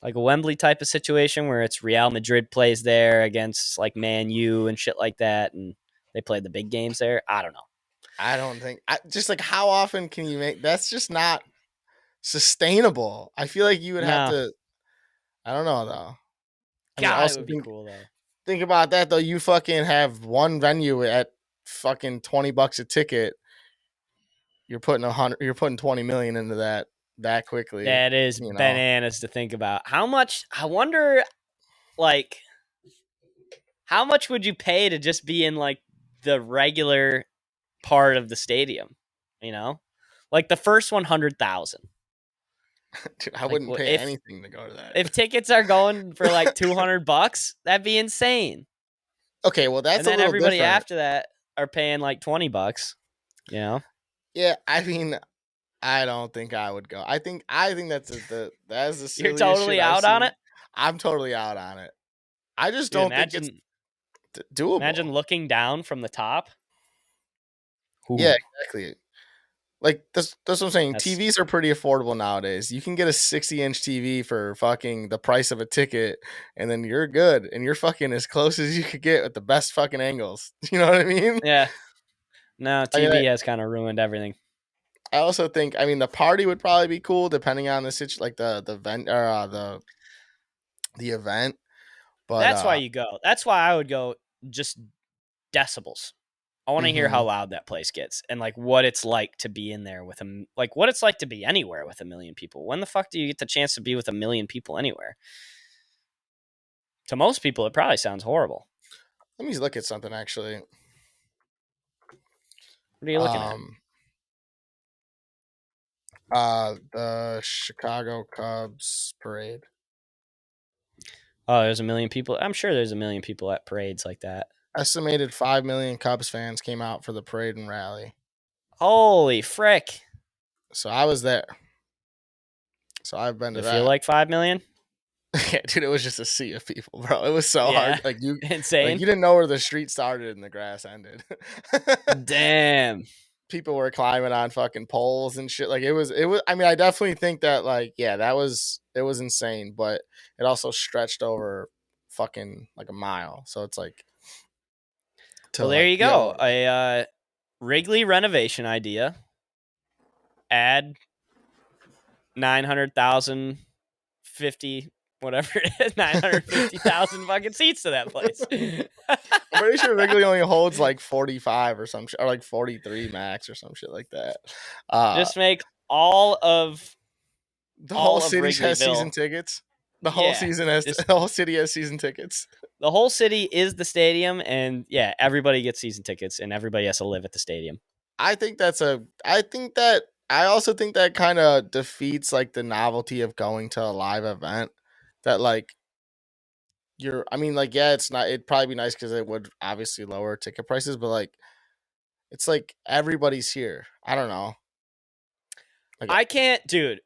like a Wembley type of situation where it's Real Madrid plays there against like Man U and shit like that, and they play the big games there. I don't know. I don't think just like how often can you make that's just not sustainable. I feel like you would have No, to I don't know though. I mean God, it also would be cool though. think about that though. You fucking have one venue at fucking $20 a ticket. You're putting 20 million into that quickly, That is you know. bananas to think about. How much? I wonder, like, how much would you pay to just be in like the regular part of the stadium? You know, like the first 100,000. Dude, I Like, wouldn't pay if anything to go to that. if tickets are going for like $200, that'd be insane. Okay, well And that's a then little everybody different. after that are paying like $20. You know, Yeah, I mean, I don't think I would go. I think that's the you're silliest shit totally I've out on seen. it, I'm totally out on it. I just dude. don't think it's doable. Imagine looking down from the top. Yeah, Ooh, exactly. Like that's what I'm saying. that's TVs are pretty affordable nowadays. You can get a 60-inch TV for fucking the price of a ticket, and then you're good, and you're fucking as close as you could get with the best fucking angles. You know what I mean? yeah. No, I mean, TV has kind of ruined everything. I also think, I mean, the party would probably be cool depending on the like the event or the event. But That's why you go. That's why I would go. Just decibels. I want to hear how mhm. loud that place gets and like what it's like to be in there with like what it's like to be anywhere with 1,000,000 people. When the fuck do you get the chance to be with 1,000,000 people anywhere? To most people, it probably sounds horrible. Let me look at something actually. What are you looking at? Um, the Chicago Cubs parade. Oh, there's 1,000,000 people. I'm sure there's 1,000,000 people at parades like that. Estimated 5 million Cubs fans came out for the parade and rally. Holy frick! So I was there. So I've been to Does it feel that. like 5,000,000? Yeah, dude, it was just a sea of people, bro. It was so Yeah, hard. Like insane. you didn't know where the street started and the grass ended. Damn. People were climbing on fucking poles and shit. Like it was. I mean, I definitely think that like yeah, it was insane, but it also stretched over fucking like a mile. So it's like to Well, there like you be go. able. A Wrigley renovation idea. Add 900,000 50 whatever it is 950,000 fucking seats to that place. I'm pretty sure Wrigley only holds like 45 or some shit, or like 43 max or some shit like that. Uh, Just make all of the whole all of city has season Wrigleyville. tickets. Yeah. Just The whole city has season tickets. the whole city is the stadium, and yeah, everybody gets season tickets and everybody has to live at the stadium. I also think that kind of defeats like the novelty of going to a live event. That like I mean, like yeah, it's not. It'd probably be nice because it would obviously lower ticket prices, but like it's like everybody's here. I don't know. Like I can't, dude.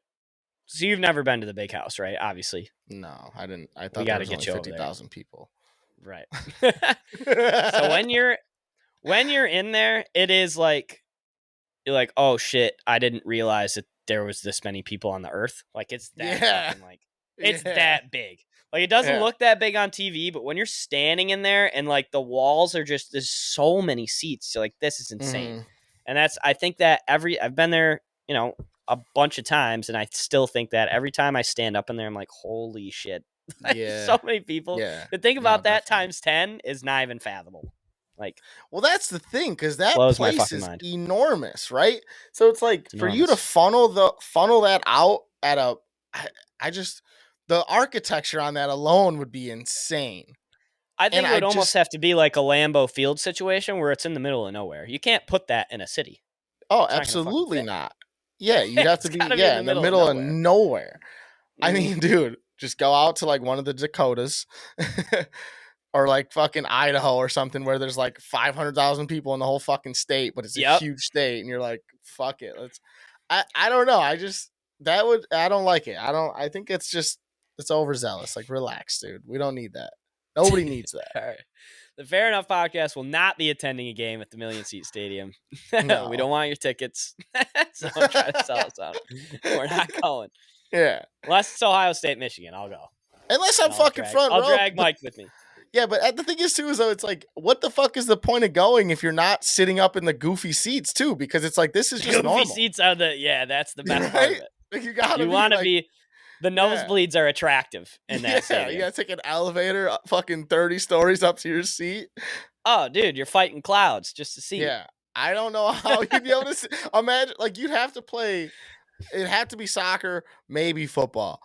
So you've never been to the big house, right? Obviously. no, I didn't. I We thought there got to was only get you over there. 50,000 people. Right. So when you're in there, it is like you're like, oh shit, I didn't realize that there was this many people on the earth. Like it's that Yeah. fucking like it's Yeah. that big. Like it doesn't Yeah. look that big on TV, but when you're standing in there and like the walls are just there's so many seats, you're like this is insane. Mhm. And that's I think that I've been there, you know, a bunch of times, and I still think that every time I stand up in there, I'm like, holy shit, there's Yeah. so many people. Yeah. To think No, about that definitely. times 10 is not even fathomable. Like Well, that's the thing, because that blows my place fucking is mind. enormous, right? So it's like It's for you to enormous. funnel that out at a, I, I just the architecture on that alone would be insane, I and think it I would almost just have to be like a Lambeau Field situation where it's in the middle of nowhere. You can't put that in a city. oh, It's not going to fucking absolutely fit. not. Yeah, you'd have to It's be got to be in the in the middle of middle of nowhere. nowhere. I Mm, mean, dude, just go out to like one of the Dakotas. Or like fucking Idaho or something where there's like 500,000 people in the whole fucking state, but it's a yep. huge state, and you're like, fuck it, let's. I don't know. I don't like it. I think it's overzealous. Like, relax, dude. We don't need that. Nobody needs that. All right. The Fair Enough podcast will not be attending a game at the Million Seat Stadium. We No. don't want your tickets. So don't try to sell us out. We're not going. Yeah. Unless it's Ohio State, Michigan, I'll go. Unless And I'm fucking front I'll row, drag but Mike with me. yeah, but the thing is too is though it's like, what the fuck is the point of going if you're not sitting up in the goofy seats too? Because it's like this is just Goofy normal, seats are that's the best part of right? it. Like you gotta You be want to like, be the yeah. nosebleeds are attractive in that Yeah, you stadium. gotta take an elevator fucking 30 stories up to your seat. Oh, dude, you're fighting clouds just to see it. Yeah. I don't know how you'd be able to imagine, like, you'd have to play, it'd have to be soccer, maybe football.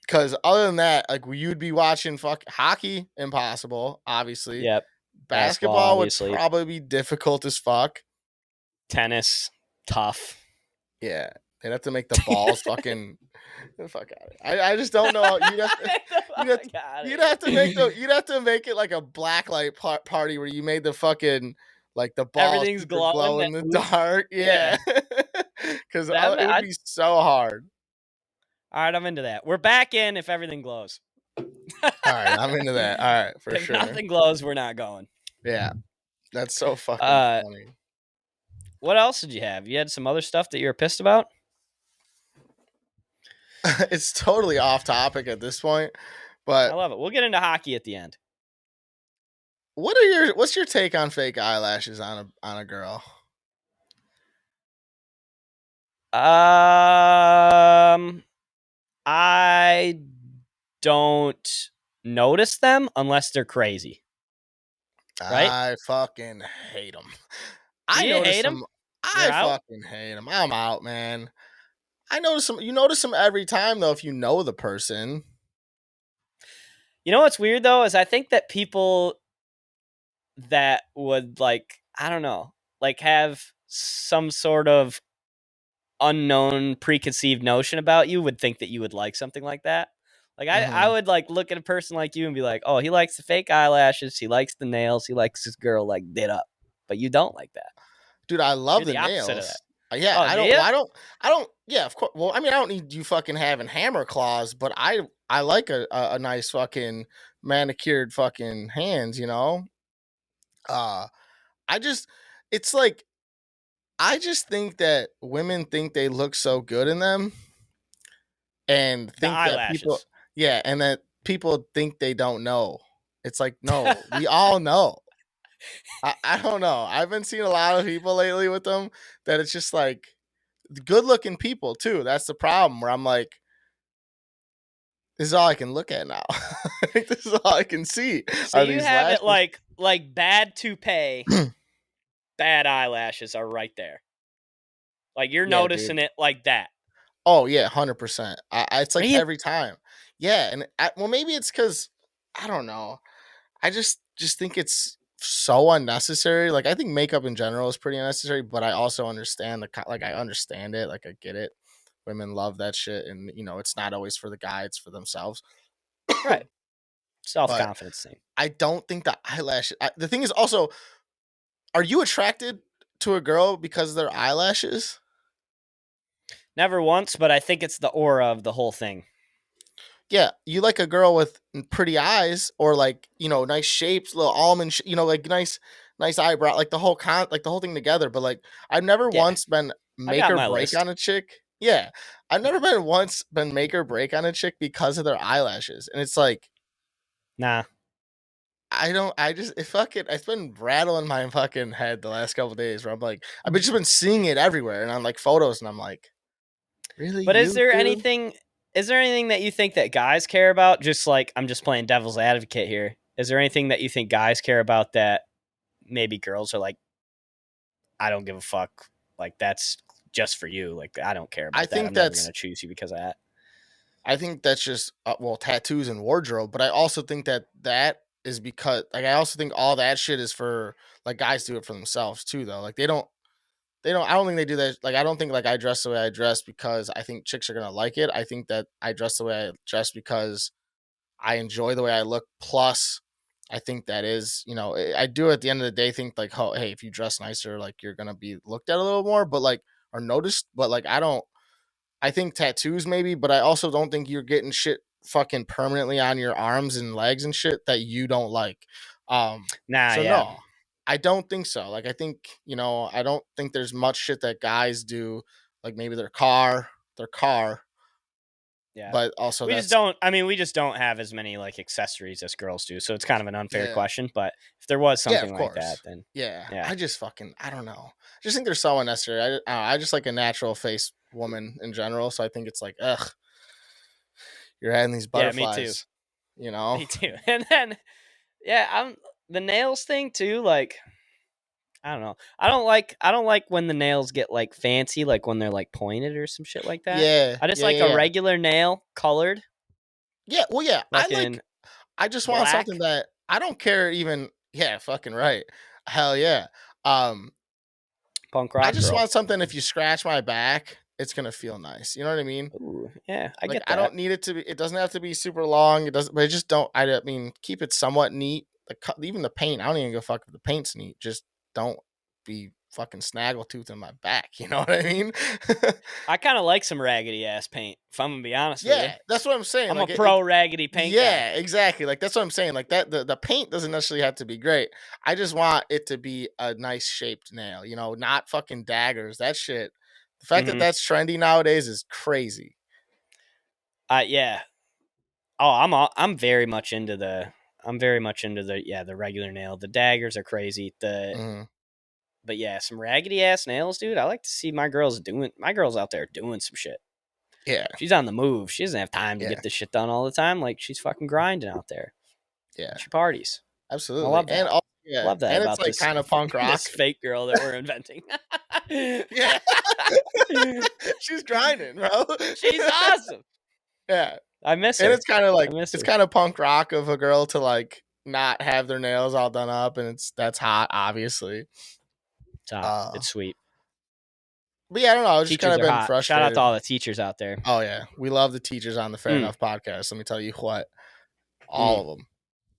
Because other than that, like, you'd be watching hockey, impossible, obviously. Yep. Basketball, Basketball would obviously. probably be difficult as fuck. Tennis, tough. Yeah. They'd have to make the balls fucking. Get the fuck out of it. I just don't know. You'd have to make it like a blacklight party where you made the fucking like the balls Everything's super glowing. glow in the dark. Yeah, because it would be so hard. All right, I'm into that. We're back in if everything glows. All right, I'm into that. All right, for if sure. nothing glows, we're not going. Yeah, that's so fucking funny. What else did you have? You had some other stuff that you were pissed about? It's totally off topic at this point, but I love it. We'll get into hockey at the end. What's your take on fake eyelashes on a girl? I don't notice them unless they're crazy. Right? I fucking hate them. I hate them. I fucking hate them. I'm out, man. I notice them. You notice them every time, though, if you know the person. You know what's weird, though, is I think that people that would, like, I don't know, like have some sort of unknown preconceived notion about you would think that you would like something like that. Like I would like look at a person like you and be like, oh, he likes the fake eyelashes, he likes the nails, he likes his girl like lit up. But you don't like that. Dude, I love You're the the opposite of nails. that. Yeah, Oh, do you? I don't. Yeah, of course. Well, I mean, I don't need you fucking having hammer claws, but I like a nice fucking manicured fucking hands. You know. I just, it's like, I just think that women think they look so good in them, and The think that people, eyelashes. yeah, and that people think they don't know. It's like, no, we all know. I don't know. I've been seeing a lot of people lately with them that it's just like good looking people too. That's the problem where I'm like, this is all I can look at now. This is all I can see. So Are you these have it lashes? like bad toupee, bad eyelashes are right there. Like you're Yeah, dude. noticing it like that. Oh yeah, 100%. It's like Really? every time. Yeah, and well, maybe it's because I don't know. I just think it's so unnecessary. Like I think makeup in general is pretty unnecessary, but I also understand like I understand it. Like I get it. Women love that shit, and it's not always for the guy; it's for themselves. Right. But Self-confidence thing. I don't think the eyelash. The thing is also, are you attracted to a girl because of their eyelashes? Never once, but I think it's the aura of the whole thing. yeah, you like a girl with pretty eyes or like, nice shapes, little almond, like nice eyebrow, like like the whole thing together. But like, I've never Yeah, once been I make got or my break on list. a chick. Yeah, I've never been once been make or break on a chick because of their eyelashes, and it's like Nah, I don't. I just it fucking. It's been rattling my fucking head the last couple days. Where I'm like, I've just been seeing it everywhere, and on like photos, and I'm like, really, but you too? Is there anything that you think that guys care about? Just like I'm just playing devil's advocate here. Is there anything that you think guys care about that maybe girls are like, I don't give a fuck. Like that's just for you. Like I don't care I about that. think I'm never that's gonna choose you because of that. I think that's just well, tattoos and wardrobe, but I also think that is because like I also think all that shit is for like guys do it for themselves too though. Like they don't I don't think they do that. Like I don't think like I dress the way I dress because I think chicks are going to like it. I think that I dress the way I dress because I enjoy the way I look, plus I think that is, I do at the end of the day think like, oh, hey, if you dress nicer, like you're going to be looked at a little more, but like or noticed, but like I think tattoos maybe, but I also don't think you're getting shit fucking permanently on your arms and legs and shit that you don't like. Nah, So yeah, no, I don't think so. Like I think, I don't think there's much shit that guys do, like maybe their car, yeah. but also We just that's don't. I mean, we just don't have as many like accessories as girls do. So it's kind of an unfair yeah. question. But if there was Yeah, of something like that, course. then Yeah. yeah, I don't know. I just think they're so unnecessary. I just like a natural face woman in general, so I think it's like, ugh, you're adding these yeah, me too, butterflies, you know? me too. And then yeah, I'm the nails thing too. Like I don't know. I don't like when the nails get like fancy, like when they're like pointed or some shit like that. Yeah, I just yeah, like yeah, a yeah. regular nail colored, Yeah, well, yeah. fucking I just want something black, that I don't care even. Yeah, fucking right. Hell yeah. Um, punk I rock just girl. want something. If you scratch my back, it's gonna feel nice. You know what I mean? Ooh, yeah, I Like get I that. don't need it to be. It doesn't have to be super long. It doesn't. But I just don't. I mean, keep it somewhat neat. Even the paint. I don't even give a fuck if the paint's neat. Just don't be fucking snaggletooth in my back. You know what I mean? I kind of like some raggedy ass paint. If I'm gonna be honest with you, Yeah, that's what I'm saying. I'm a Like pro raggedy paint guy. yeah, exactly. Like that's what I'm saying. Like that the paint doesn't necessarily have to be great. I just want it to be a nice shaped nail, not fucking daggers. That shit. The fact that Mm-hmm. that's trendy nowadays is crazy. Yeah. Oh, I'm very much into the. I'm very much into the regular nail. The daggers are crazy. Hmm. But yeah, some raggedy ass nails, dude. I like to see my girls out there doing some shit. Yeah, She's on the move. She doesn't have time to yeah, get this shit done all the time. Like she's fucking grinding out there. yeah. She parties. I Absolutely. love And that. all yeah, Love that and it's about like this kind of punk this rock. fake girl that we're inventing. Yeah. She's grinding, bro. She's awesome. Yeah. I miss And her. it's kind of I like miss it's her. kind of punk rock of a girl to like not have their nails all done up, and that's hot obviously. Top. Uh It's sweet. but yeah, I don't know. I've just kind Teachers of are been hot. Shout out to frustrated. all the teachers out there. Oh yeah, we love the teachers on the Fair Mm, Enough podcast. Let me tell you what, all mm. of them.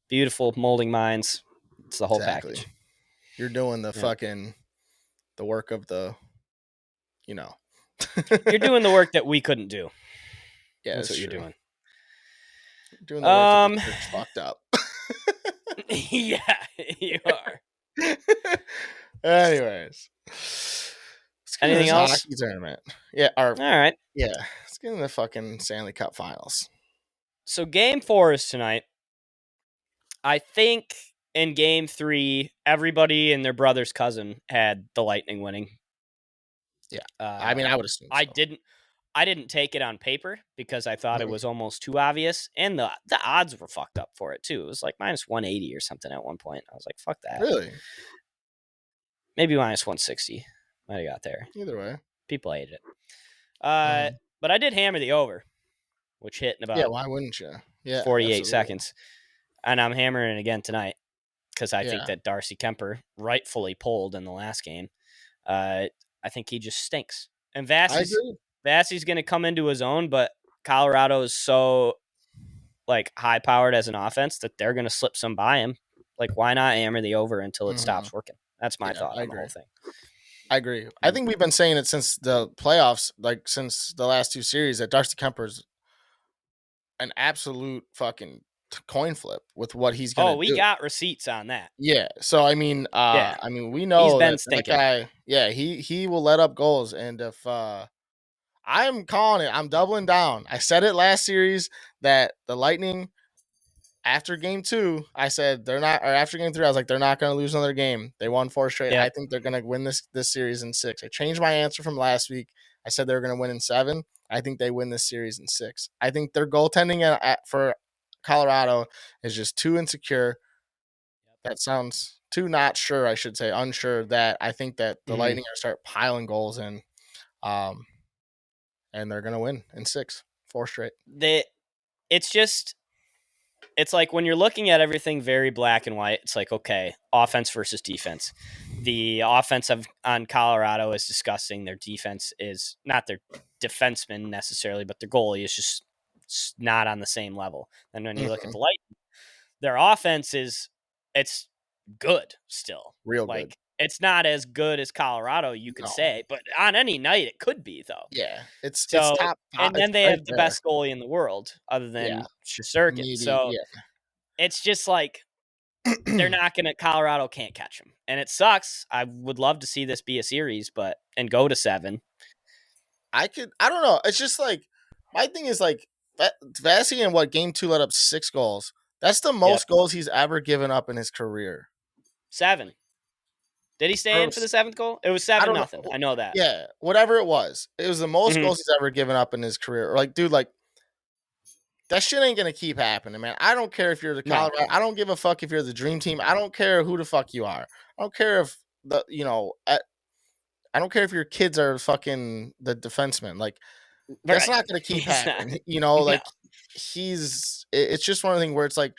Beautiful molding minds. It's the whole Exactly. package. You're doing the Yeah. fucking the work of the, you know. You're doing the work that we couldn't do. Yeah, That's it's what you're true. doing. You're doing the work that the Um church fucked up. yeah, you are. Anyways, let's get into Anything this else? hockey tournament. Yeah, or All right. yeah, let's get into the fucking Stanley Cup Finals. So game 4 is tonight. I think in game 3 everybody and their brother's cousin had the Lightning winning. Yeah, I mean, Uh I would assume I so. didn't I didn't take it on paper because I thought it Mhm. was almost too obvious, and the odds were fucked up for it too. It was like minus 180 or something at one point. I was like, fuck that. Really? Maybe minus 160. Might have got there. Either way. People hated it. Uh, Mhm. but I did hammer the over, which hit in Yeah, about why wouldn't you? Yeah, 48 absolutely. seconds, and I'm hammering it again tonight because I think Yeah, that Darcy Kemper rightfully pulled in the last game. Uh, I think he just stinks, and I agree. Vassey's going to come into his own, but Colorado is so like high powered as an offense that they're going to slip some by him. Like, why not hammer the over until it Hmm. stops working? That's my Yeah, thought I on the agree. whole thing. I agree. I Mm. think we've been saying it since the playoffs, like since the last two series, that Darcy Kemper's an absolute fucking coin flip with what he's Oh, gonna we do. got receipts on that. Yeah. So Yeah, I mean, we he's know been that that stinking. guy, yeah, he will let up goals, and if I'm calling it, I'm doubling down. I said it last series that the Lightning after game 2, I said they're not, or after game 3, I was like they're not going to lose another game. They won 4 straight. I Yep. think they're going to win this series in 6. I changed my answer from last week. I said they were going to win in 7. I think they win this series in 6. I think their goaltending for Colorado is just too insecure. That sounds too not sure, I should say, unsure, that I think that the Mm-hmm. Lightning are start piling goals in, um, and they're gonna win in 6, 4 straight. It's just, it's like when you're looking at everything very black and white, it's like, okay, offense versus defense. The offense on Colorado is disgusting. Their defense is not their defenseman necessarily, but their goalie is just not on the same level. And when you look at Mhm. the Lightning, their offense it's good still. Real good. Like, it's not as good as Colorado, you could No. say, but on any night it could be though. Yeah, it's So, top 5, and it's then they right have the there. best goalie in the world other Yeah, than Shesterkin. So yeah. it's just like they're not gonna Colorado can't catch them, and it sucks. I would love to see this be a series, but and go to 7. I don't know, it's just like, my thing is like, Vasi in what, game 2 let up 6 goals. That's the Yep, most goals he's ever given up in his career. 7. Did he stay Or in for the 7th goal? It was I 7 don't know. nothing. I know that. Yeah, whatever it was. It was the most Hmm. goals he's ever given up in his career. Or like, dude, like, that shit ain't gonna keep happening, man. I don't care if you're the No, Colorado. I don't give a fuck if you're the dream team. I don't care who the fuck you are. I don't care if I don't care if your kids are fucking the defenseman. Like, that's right? not gonna keep It's not. happening. No, Like, it's just one of the things where it's like,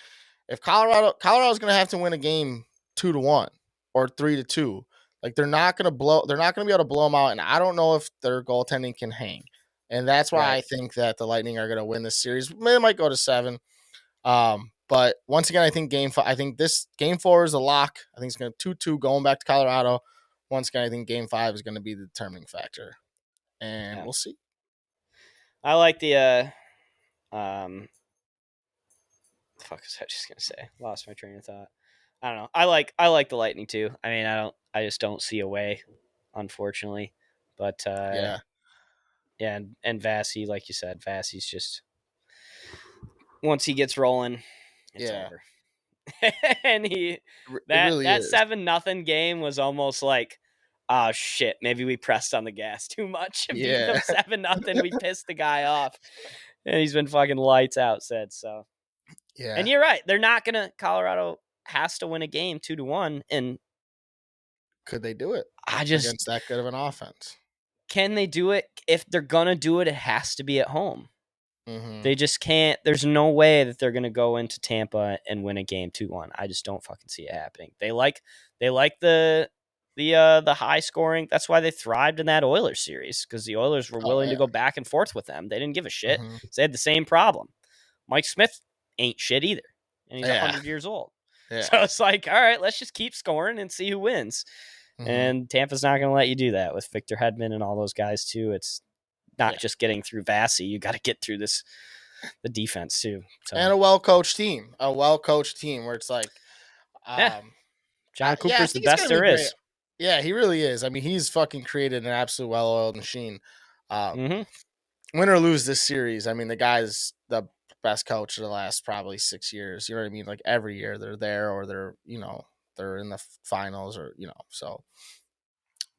if Colorado's gonna have to win a game 2-1 or 3-2. Like, they're not gonna be able to blow them out, and I don't know if their goaltending can hang. And that's why right. I think that the Lightning are gonna win this series. They might go to 7. But once again, I think I think this game 4 is a lock. I think it's gonna 2-2 going back to Colorado. Once again, I think game 5 is gonna be the determining factor. And Yeah, we'll see. I like the the fuck was I just gonna say? Lost my train of thought. I don't know. I like the Lightning too. I mean, I just don't see a way, unfortunately. But Yeah. yeah, and Vasi, like you said, Vasi's just once he gets rolling, it's Yeah. over. And It that really that is. 7-0 game was almost like, oh shit, maybe we pressed on the gas too much and beating Yeah. them 7-0. We pissed the guy off, and he's been fucking lights out since. So, and Yeah. you're right, they're not gonna. Colorado has to win a game 2-1, and Could they do it I just against that good of an offense? can they do it? If they're gonna do it, it has to be at home. Mm-hmm. They just can't. There's no way that they're going to go into Tampa and win a game 2-1. I just don't fucking see it happening. They like the high scoring. That's why they thrived in that Oilers series, because the Oilers were Oh willing to yeah. go back and forth with them. They didn't give a shit. Mm-hmm. They had the same problem. Mike Smith ain't shit either, and he's Yeah. 100 years old. So Yeah. it's like, all right, let's just keep scoring and see who wins. Mm-hmm. And Tampa's not going to let you do that with Victor Hedman and all those guys too. It's not Yeah. just getting through Vasi. You got to get through the defense too. So And a well coached team. A well coached team where it's like, yeah, um, John yeah, I Cooper's the think it's best gonna be there great. is. Yeah, he really is. I mean, he's fucking created an absolute well oiled machine. Um, Mm-hmm. Win or lose this series, I mean, the guy's the best coach of the last probably 6 years. You know what I mean? Like, every year they're there, or they're in the finals, or so.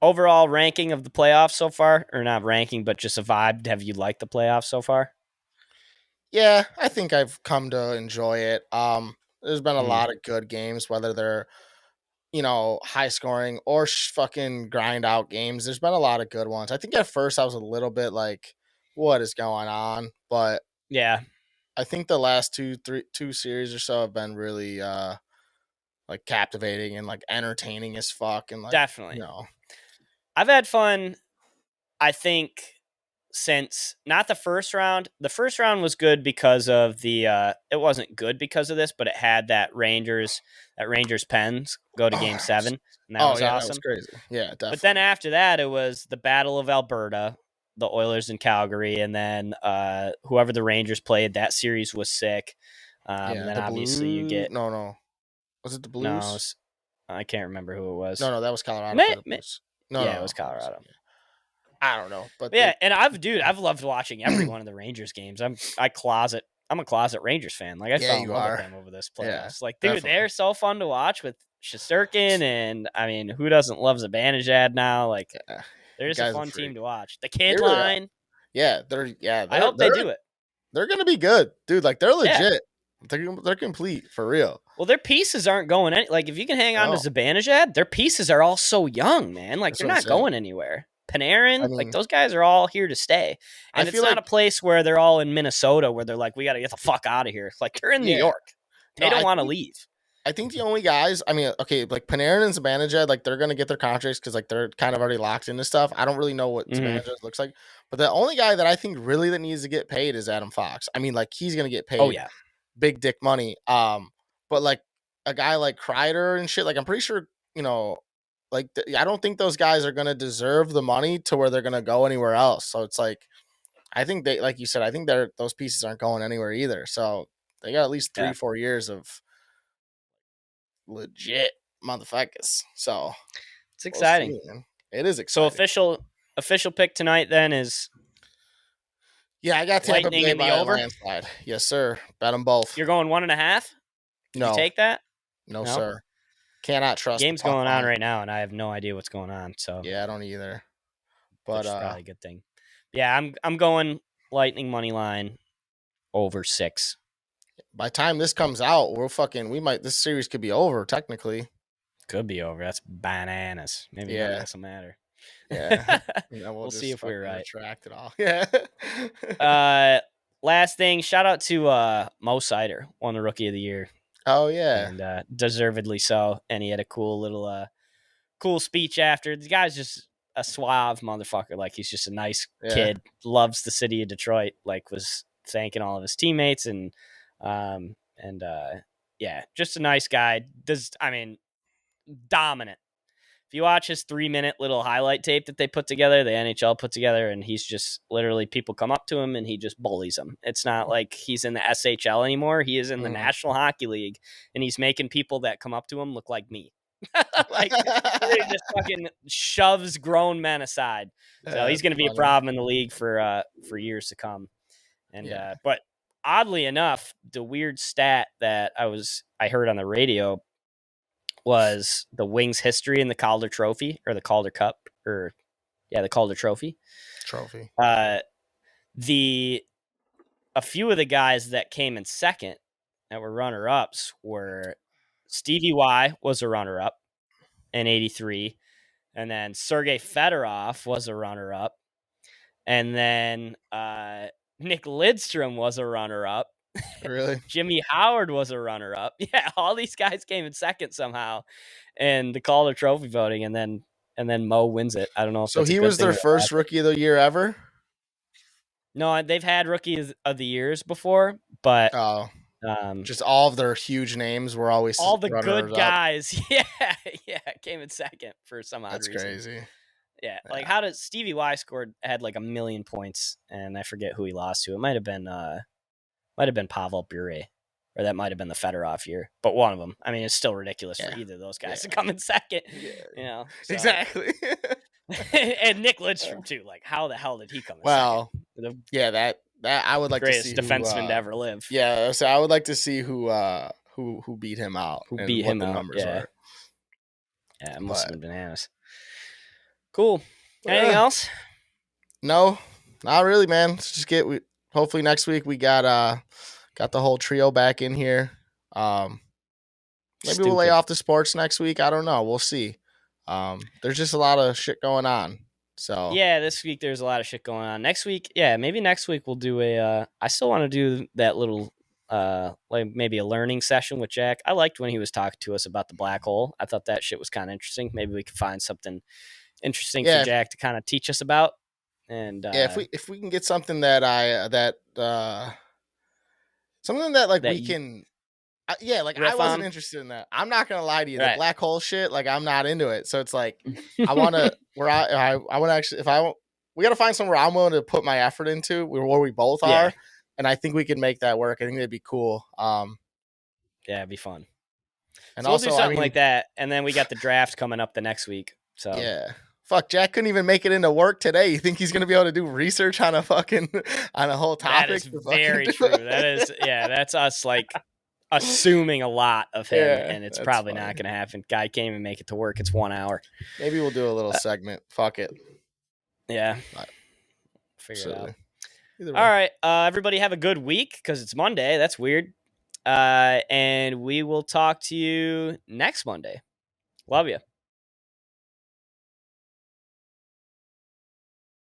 Overall ranking of the playoffs so far, or not ranking, but just a vibe. Have you liked the playoffs so far? Yeah, I think I've come to enjoy it. There's been a Mm. lot of good games, whether they're high scoring or fucking grind out games. There's been a lot of good ones. I think at first I was a little bit like, what is going on? But Yeah, I think the last two series or so have been really like captivating and like entertaining as fuck, and like, definitely. I've had fun. I think since not the first round. The first round was good because of the. It wasn't good because of this, but it had that Rangers Pens go to Game oh, 7, and that oh was yeah, that was awesome. crazy. Yeah, But then definitely. after that, it was the Battle of Alberta, the Oilers in Calgary, and then whoever the Rangers played, that series was sick. And Yeah, then the obviously you Blues. get No. Was it the no, Blues? I can't remember who it was. No, that was Colorado for the Blues. No, Yeah, no, it was no. Colorado. I don't know, but Yeah, and I've loved watching every one of the Rangers games. I'm a closet Rangers fan. Like I yeah, fell in you love with are. them over this Yeah, playoffs. Like, dude, definitely. they're so fun to watch with Shesterkin, and I mean, who doesn't love Zibanejad now? Like, Yeah, they're you just a guys a fun team freak. to watch. The They kid really are. line. Yeah, I hope they do it. they're gonna be good, dude. Like they're Yeah. legit. They're complete for real. Well, their pieces aren't going any. Like, if you can hang on to No, Zibanejad, their pieces are all so young, man. Like, that's they're what I'm not saying. going anywhere. I Panarin, like mean, those guys are all here to stay. I And it's feel not a like place where they're all in Minnesota where they're like, we got to get the fuck out of here. Like, they're in New yeah. York. No, They don't want to leave. I think the only guys, I mean, okay, like Panarin and Zibanejad, like they're gonna get their contracts because like they're kind of already locked into stuff. I don't really know what Hmm. Zibanejad looks like, but the only guy that I think really that needs to get paid is Adam Fox. I mean, like he's gonna get Oh, paid yeah. big dick money. But like a guy like Kreider and shit, like I'm pretty sure like I don't think those guys are gonna deserve the money to where they're gonna go anywhere else. So it's like I think they, like you said, I think those pieces aren't going anywhere either. So they got at least Yeah. 3-4 years of legit motherfuckers. So It's we'll see, exciting. man. It is So, exciting. official pick tonight then is Yeah, I got Tampa Lightning Bay in the by a over. landslide. Yes, sir. Bet them both. You're going 1.5? Did you No, take that? no, No. sir. Cannot trust the Game's puck going on line. right now, and I have no idea what's going on. So, Yeah, I don't either. which But is probably a good thing. Yeah, I'm going Lightning money line over 6. by the time this comes out, this series could be over technically. Could be over. That's bananas. Maybe none of Yeah, this will matter. yeah. And then we'll We'll see just if we're fucking right. retract it all. Yeah. Last thing, shout out to Mo Sider, won the Rookie of the Year, Oh yeah. and deservedly so. And he had a cool little cool speech after. The guy's just a suave motherfucker. Like, he's just a nice Yeah. kid, loves the city of Detroit. Like, was thanking all of his teammates and yeah, just a nice guy. Dominant. If you watch his 3-minute little highlight tape that they put together, the NHL put together, and he's just literally, people come up to him and he just bullies them. It's not like he's in the SHL anymore. He is in the National Hockey League, and he's making people that come up to him look like me. Like, he just fucking shoves grown men aside. So he's going to be a problem in the league for years to come. And Yeah. but oddly enough, the weird stat that I heard on the radio was the Wings history in the Calder Trophy, or the Calder Cup, the Calder Trophy. A few of the guys that came in second that were runner-ups were Stevie Y was a runner-up in 83, and then Sergei Fedorov was a runner-up, and then Nick Lidstrom was a runner-up. Really? Jimmy Howard was a runner-up. Yeah, all these guys came in second somehow in the Calder Trophy voting, and then Mo wins it. I don't know if So that's a he good was thing their or first bad. rookie of the year ever? No, they've had rookies of the years before, but Oh. Just all of their huge names were always all the runners good up. guys, came in second for some odd That's reason. crazy. Yeah, like how does Stevie Y had like 1,000,000 points, and I forget who he lost to. It might have been Pavel Bure, or that might have been the Fedorov year, but one of them. I mean, it's still ridiculous for either of those guys to come in second. Yeah. So. Exactly. And Nick Lidstrom too. Like, how the hell did he come in Well, second? yeah, that I would like to Greatest see defenseman to ever live. Yeah, so I would like to see who beat him out, Who and beat what him the out? numbers were. Yeah, it must have been bananas. Cool. Anything Yeah. else? No, not really, man. Let's just hopefully next week we got the whole trio back in here. Maybe we'll lay off the sports next week. I don't know. We'll see. There's just a lot of shit going on. So yeah, this week there's a lot of shit going on. Next week, maybe next week we'll do I still want to do that little like maybe a learning session with Jack. I liked when he was talking to us about the black hole. I thought that shit was kind of interesting. Maybe we could find something interesting for Jack to kind of teach us about. And if we can get something that something that like we can I wasn't interested in that. I'm not gonna lie to you. The black hole shit, like I'm not into it. So it's like I want to. I want to actually. we got to find somewhere I'm willing to put my effort into, where we both Yeah. are, and I think we could make that work. I think that'd be cool. Yeah, it'd be fun. And So we'll do also, I something mean, like that, and then we got the draft coming up the next week. So yeah. Fuck, Jack couldn't even make it into work today. You think he's gonna be able to do research on a fucking on a whole that topic? is To fucking very do true. it? That is, yeah, that's us like assuming a lot of him, Yeah, and it's that's probably funny. not going to happen. Guy can't even make it to work. It's 1 hour. Maybe we'll do a little segment. Fuck it. Yeah, But, figure it out. absolutely. Either All way. right, everybody have a good week because it's Monday. That's weird. And we will talk to you next Monday. Love you.